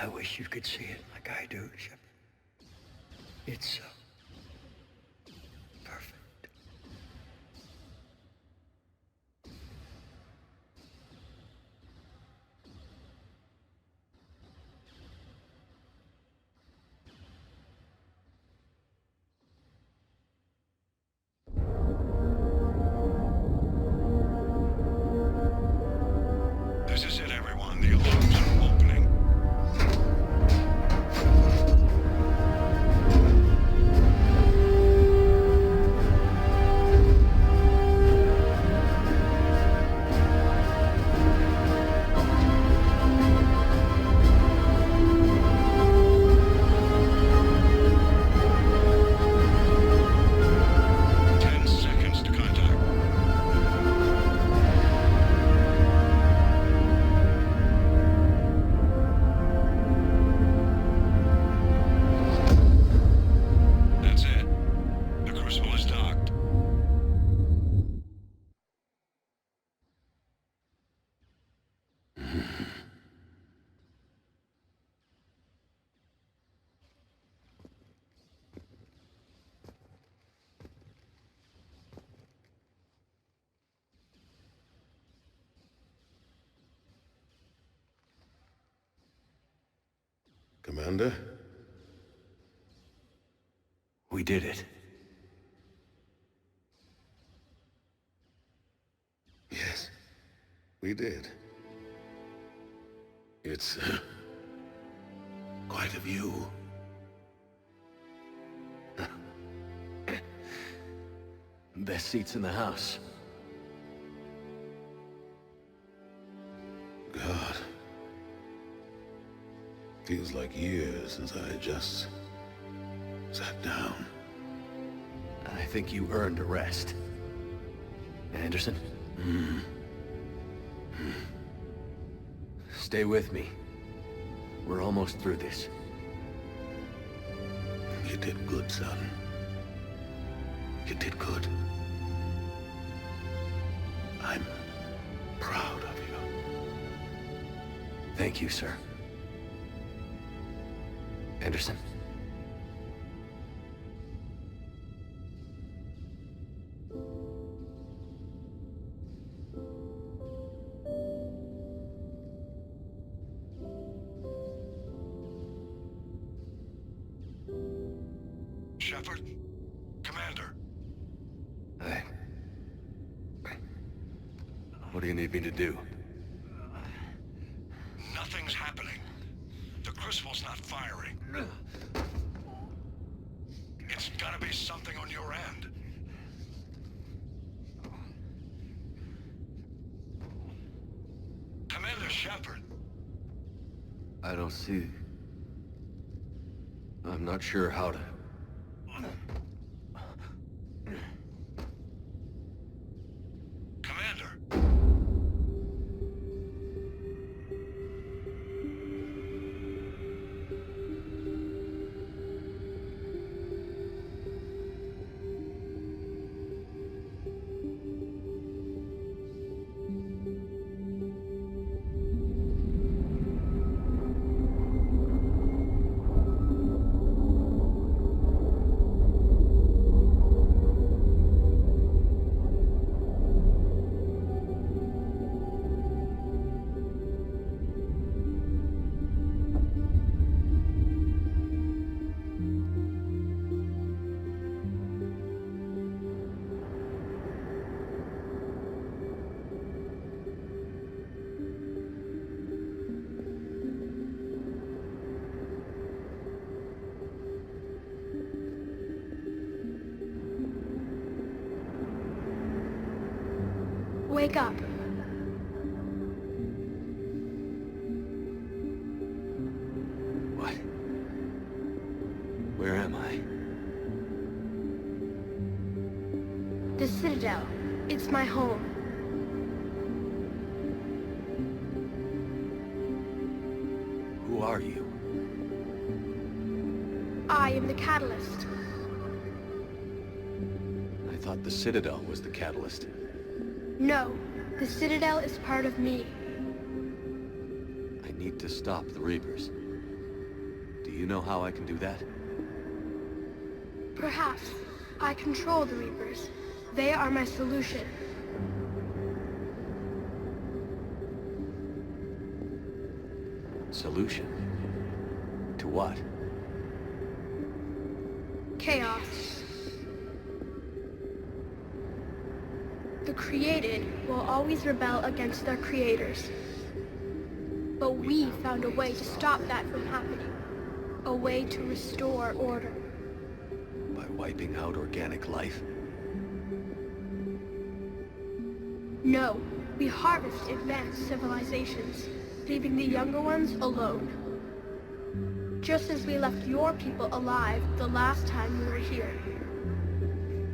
I wish you could see it like I do, Shepard. It's so perfect. This is it, everyone. The alarms are opening. Commander? We did it. Yes, we did. It's quite a view. Best seats in the house. God. Feels like years since I just sat down. I think you earned a rest. Anderson? Stay with me. We're almost through this. You did good, son. You did good. I'm proud of you. Thank you, sir. Anderson? Shepard? Commander? Hey. What do you need me to do? Nothing's happening. The crucible's not firing. It's gotta be something on your end. Commander Shepard. I don't see... I'm not sure how to... Commander. Wake up. What? Where am I? The Citadel. It's my home. Who are you? I am the Catalyst. I thought the Citadel was the catalyst. No, the Citadel is part of me. I need to stop the Reapers. Do you know how I can do that? Perhaps. I control the Reapers. They are my solution. Solution? To what? Chaos. The created will always rebel against their creators. But we found a way to stop that from happening. A way to restore order. By wiping out organic life? No, we harvest advanced civilizations, leaving the younger ones alone. Just as we left your people alive the last time we were here.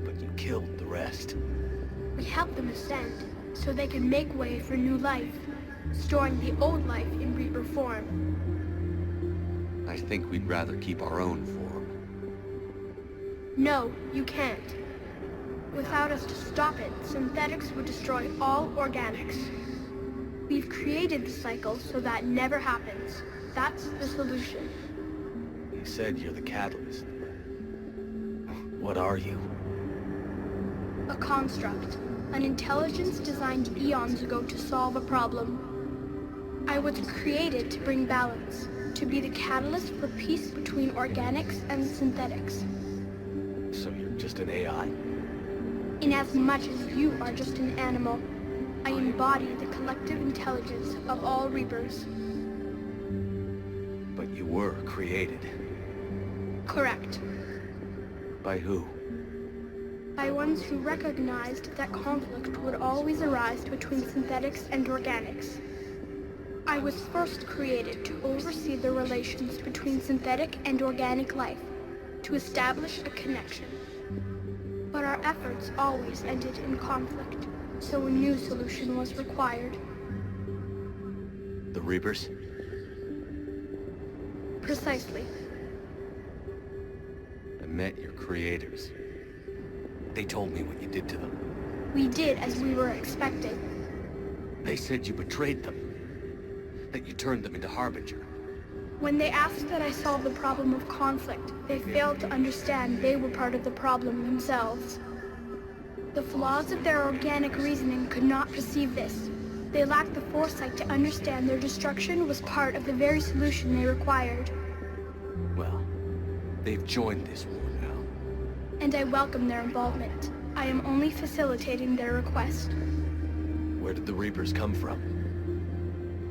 But you killed the rest. We helped them ascend, so they could make way for new life, storing the old life in Reaper form. I think we'd rather keep our own form. No, you can't. Without us to stop it, synthetics would destroy all organics. We've created the cycle so that never happens. That's the solution. You said you're the catalyst. What are you? A construct. An intelligence designed eons ago to solve a problem. I was created to bring balance, to be the catalyst for peace between organics and synthetics. So you're just an AI? In as much as you are just an animal, I embody the collective intelligence of all Reapers. But you were created. Correct. By who? by ones who recognized that conflict would always arise between synthetics and organics. I was first created to oversee the relations between synthetic and organic life, to establish a connection. But our efforts always ended in conflict, so a new solution was required. The Reapers? Precisely. I met your creators. They told me what you did to them. We did as we were expected. They said you betrayed them. That you turned them into Harbinger. When they asked that I solve the problem of conflict, they failed to understand they were part of the problem themselves. The flaws of their organic reasoning could not perceive this. They lacked the foresight to understand their destruction was part of the very solution they required. Well, they've joined this war now. And I welcome their involvement. I am only facilitating their request. Where did the Reapers come from?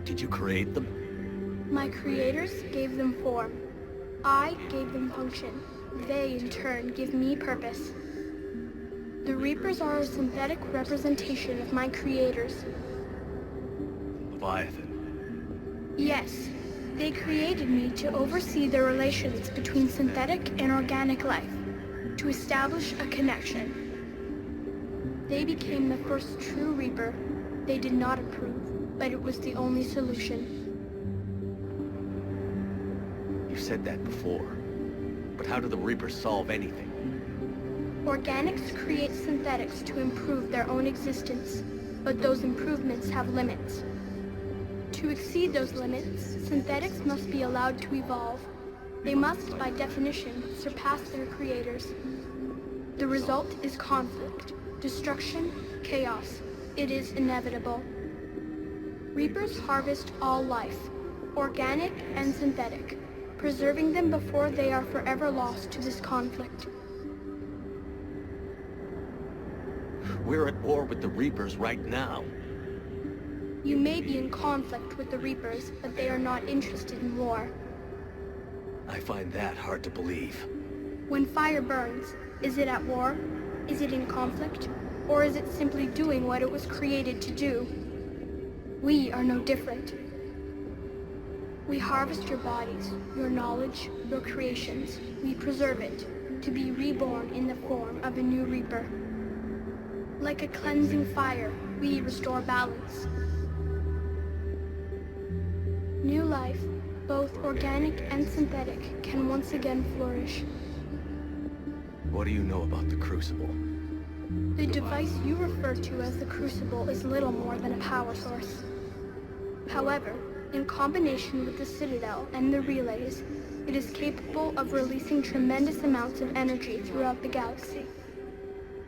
Did you create them? My creators gave them form. I gave them function. They, in turn, give me purpose. The Reapers are a synthetic representation of my creators. Leviathan. Yes. They created me to oversee the relations between synthetic and organic life, to establish a connection. They became the first true Reaper. They did not approve, but it was the only solution. You said that before, but how do the Reapers solve anything? Organics create synthetics to improve their own existence, but those improvements have limits. To exceed those limits, synthetics must be allowed to evolve. They must, by definition, surpass their creators. The result is conflict, destruction, chaos. It is inevitable. Reapers harvest all life, organic and synthetic, preserving them before they are forever lost to this conflict. We're at war with the Reapers right now. You may be in conflict with the Reapers, but they are not interested in war. I find that hard to believe. When fire burns, is it at war? Is it in conflict? Or is it simply doing what it was created to do? We are no different. We harvest your bodies, your knowledge, your creations. We preserve it, to be reborn in the form of a new Reaper. Like a cleansing fire, we restore balance. New life, both organic and synthetic, can once again flourish. What do you know about the Crucible? The device you refer to as the Crucible is little more than a power source. However, in combination with the Citadel and the relays, it is capable of releasing tremendous amounts of energy throughout the galaxy.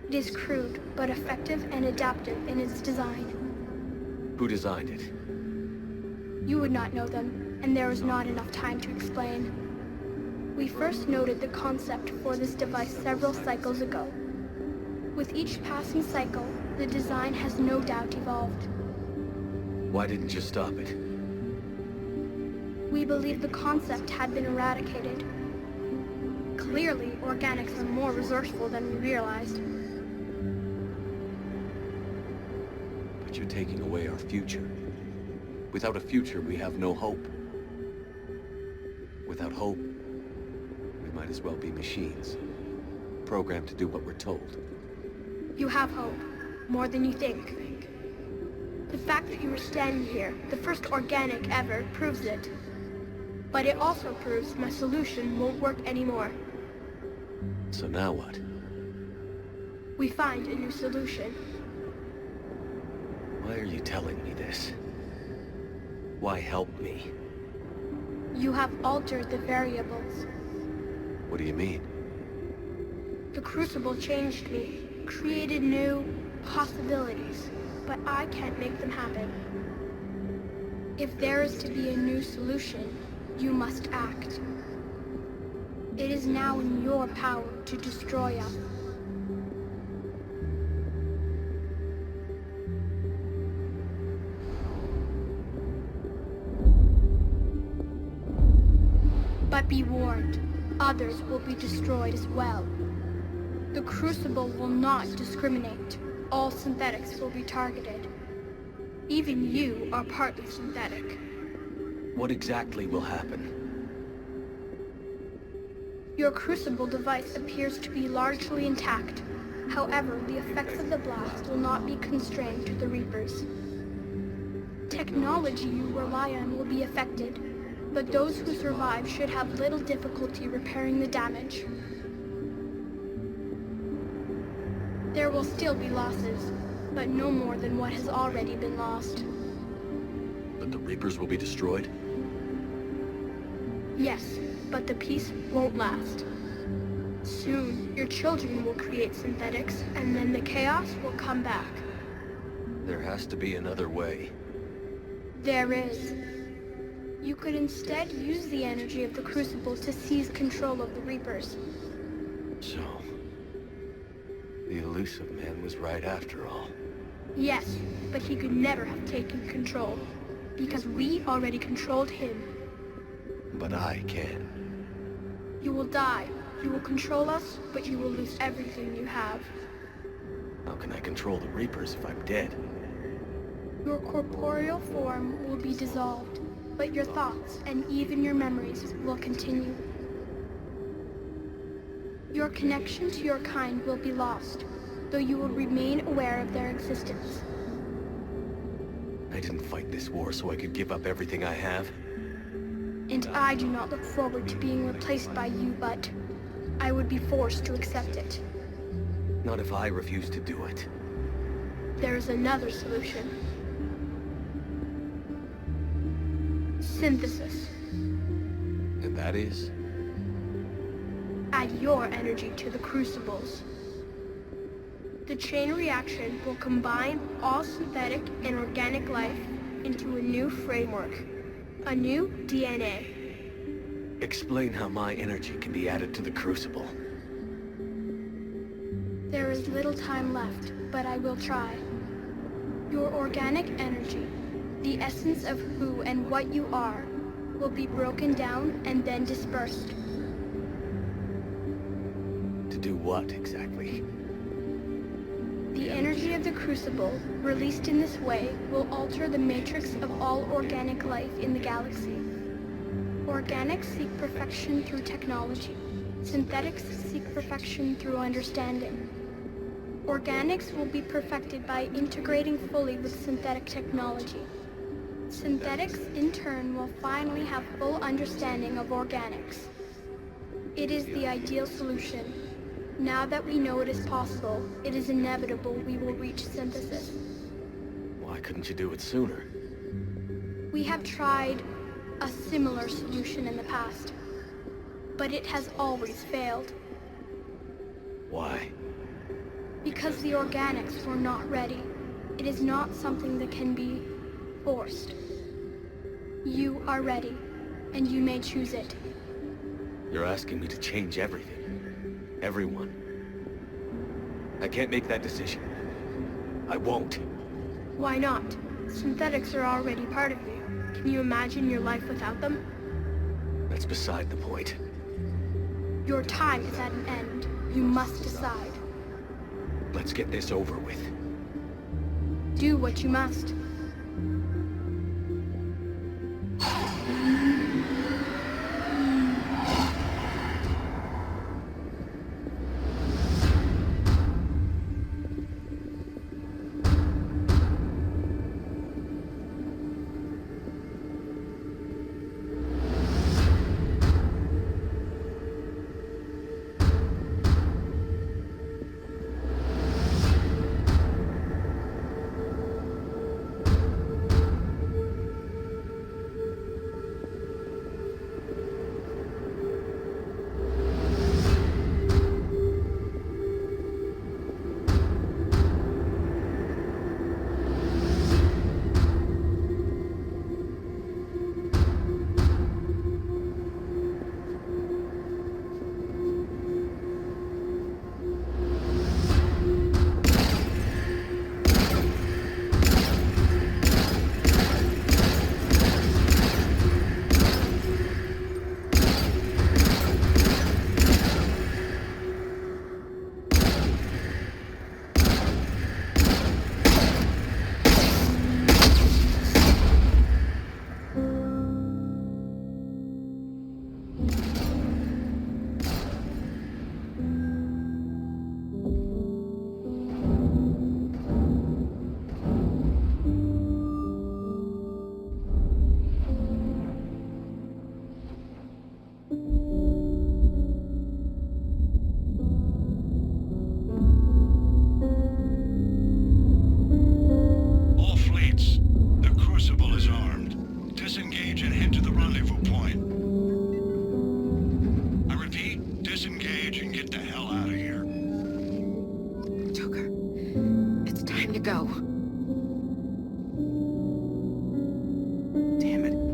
It is crude, but effective and adaptive in its design. Who designed it? You would not know them, and there is not enough time to explain. We first noted the concept for this device several cycles ago. With each passing cycle, the design has no doubt evolved. Why didn't you stop it? We believed the concept had been eradicated. Clearly, organics are more resourceful than we realized. But you're taking away our future. Without a future, we have no hope. Without hope, we might as well be machines, programmed to do what we're told. You have hope, more than you think. The fact that you are standing here, the first organic ever, proves it. But it also proves my solution won't work anymore. So now what? We find a new solution. Why are you telling me this? Why help me? You have altered the variables. What do you mean? The Crucible changed me, created new possibilities, but I can't make them happen. If there is to be a new solution, you must act. It is now in your power to destroy us. But be warned, others will be destroyed as well. The Crucible will not discriminate. All synthetics will be targeted. Even you are partly synthetic. What exactly will happen? Your Crucible device appears to be largely intact. However, the effects of the blast will not be constrained to the Reapers. Technology you rely on will be affected, but those who survive should have little difficulty repairing the damage. There will still be losses, but no more than what has already been lost. But the Reapers will be destroyed? Yes, but the peace won't last. Soon, your children will create synthetics, and then the chaos will come back. There has to be another way. There is. You could instead use the energy of the Crucible to seize control of the Reapers. So, the elusive man was right after all. Yes, but he could never have taken control, because we already controlled him. But I can. You will die. You will control us, but you will lose everything you have. How can I control the Reapers if I'm dead? Your corporeal form will be dissolved, but your thoughts and even your memories will continue. Your connection to your kind will be lost, though you will remain aware of their existence. I didn't fight this war so I could give up everything I have. And I do not look forward to being replaced by you, but I would be forced to accept it. Not if I refuse to do it. There is another solution. Synthesis. And that is? Add your energy to the Crucibles. The chain reaction will combine all synthetic and organic life into a new framework. A new DNA. Explain how my energy can be added to the Crucible. There is little time left, but I will try. Your organic energy, the essence of who and what you are, will be broken down and then dispersed. To do what, exactly? The energy of the Crucible, released in this way, will alter the matrix of all organic life in the galaxy. Organics seek perfection through technology. Synthetics seek perfection through understanding. Organics will be perfected by integrating fully with synthetic technology. Synthetics, in turn, will finally have full understanding of organics. It is the ideal solution. Now that we know it is possible, it is inevitable we will reach synthesis. Why couldn't you do it sooner? We have tried a similar solution in the past, but it has always failed. Why? Because the organics were not ready. It is not something that can be forced. You are ready, and you may choose it. You're asking me to change everything. Everyone. I can't make that decision. I won't. Why not? Synthetics are already part of you. Can you imagine your life without them? That's beside the point. Your time is at an end. You must decide. Let's get this over with. Do what you must. a point. I repeat, disengage and get the hell out of here. Joker, it's time to go. Damn it.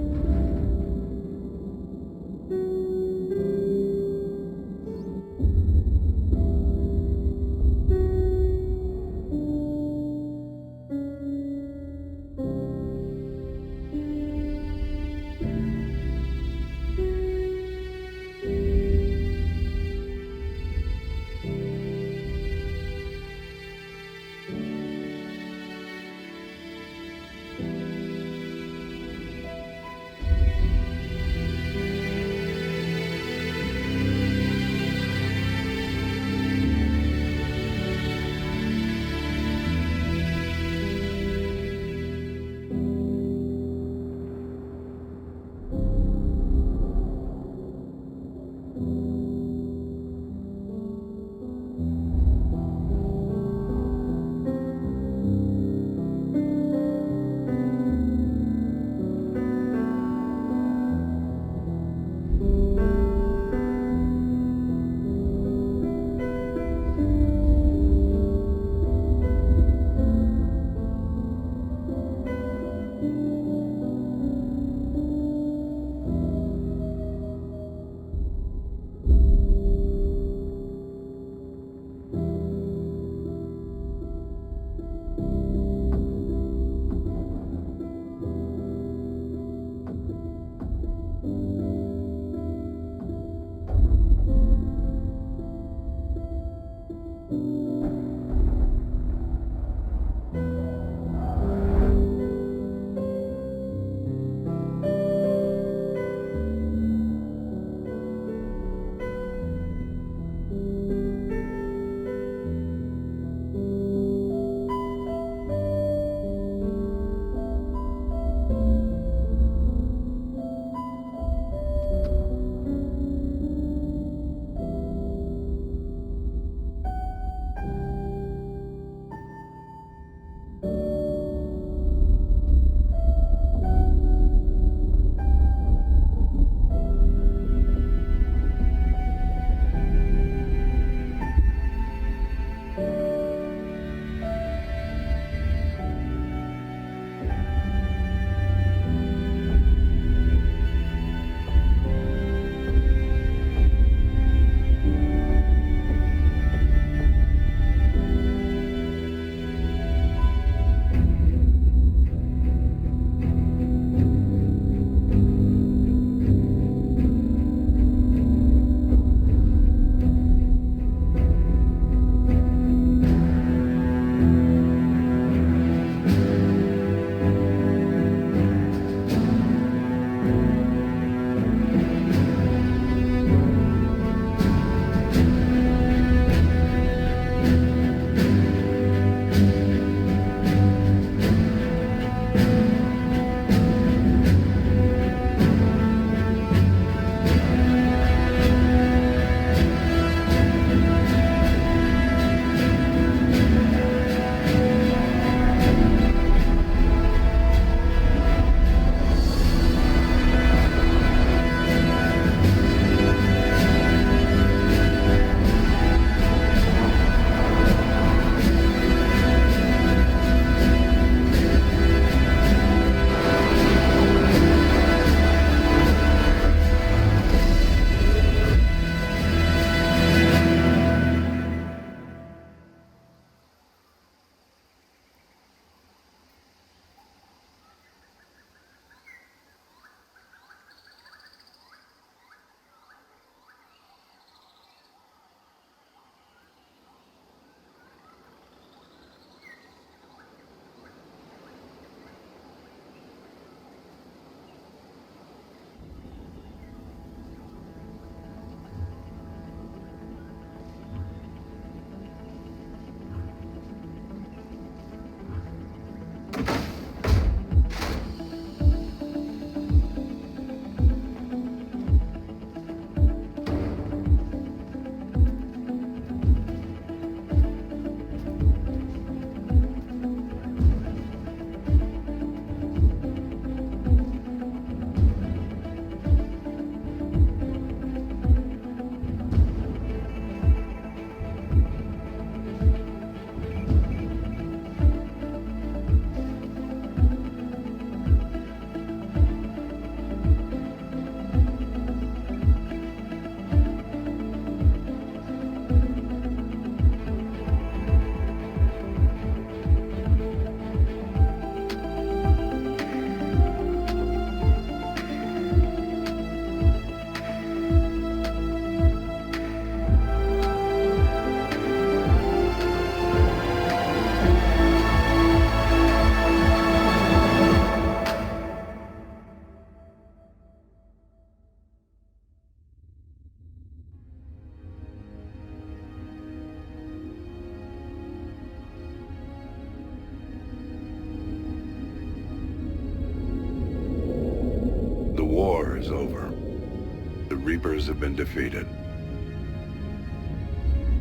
Reapers have been defeated.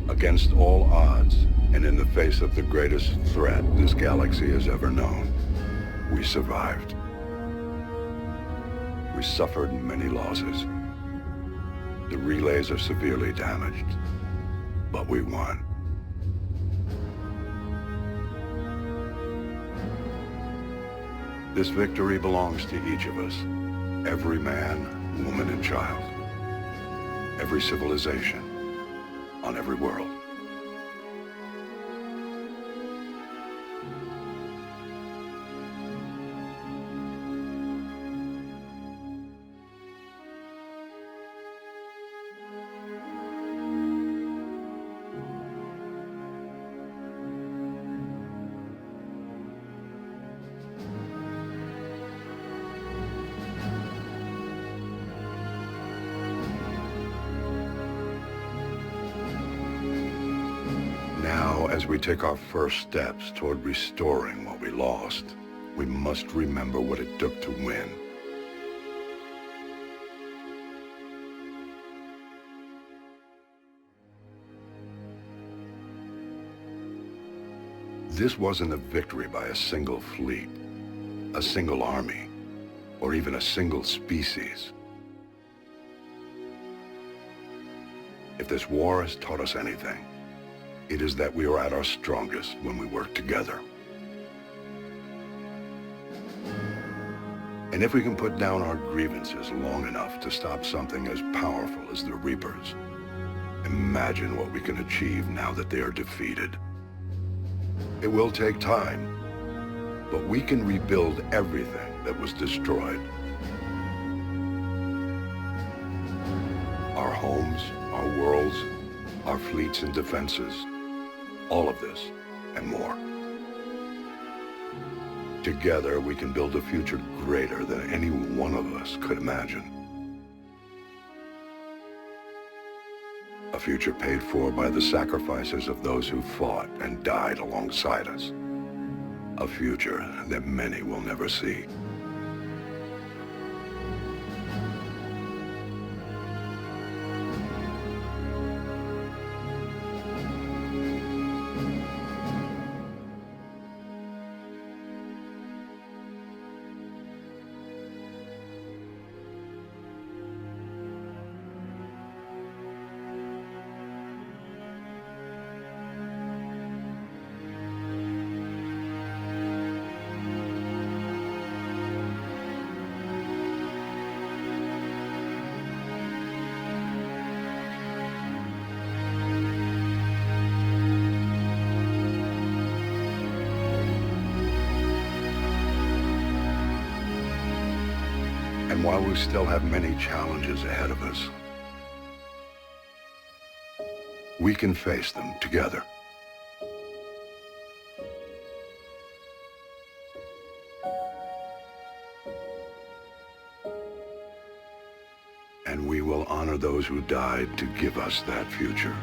Against all odds, and in the face of the greatest threat this galaxy has ever known, we survived. We suffered many losses. The relays are severely damaged, but we won. This victory belongs to each of us. Every man, woman, and child. Every civilization on every world. As we take our first steps toward restoring what we lost, we must remember what it took to win. This wasn't a victory by a single fleet, a single army, or even a single species. If this war has taught us anything, it is that we are at our strongest when we work together. And if we can put down our grievances long enough to stop something as powerful as the Reapers, imagine what we can achieve now that they are defeated. It will take time, but we can rebuild everything that was destroyed. Our homes, our worlds, our fleets and defenses. All of this, and more. Together, we can build a future greater than any one of us could imagine. A future paid for by the sacrifices of those who fought and died alongside us. A future that many will never see. And while we still have many challenges ahead of us, we can face them together. And we will honor those who died to give us that future.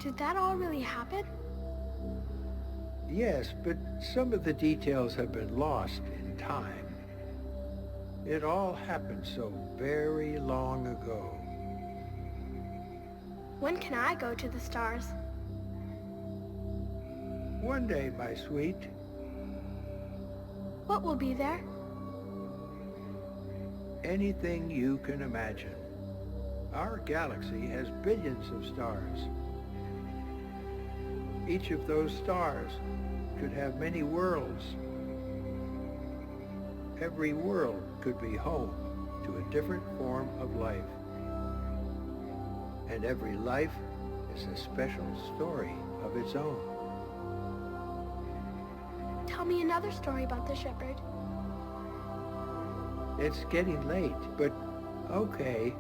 Did that all really happen? Yes, but some of the details have been lost in time. It all happened so very long ago. When can I go to the stars? One day, my sweet. What will be there? Anything you can imagine. Our galaxy has billions of stars. Each of those stars could have many worlds. Every world could be home to a different form of life. And every life is a special story of its own. Tell me another story about the Shepherd. It's getting late, but okay.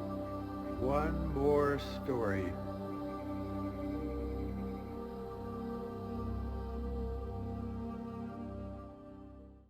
One more story.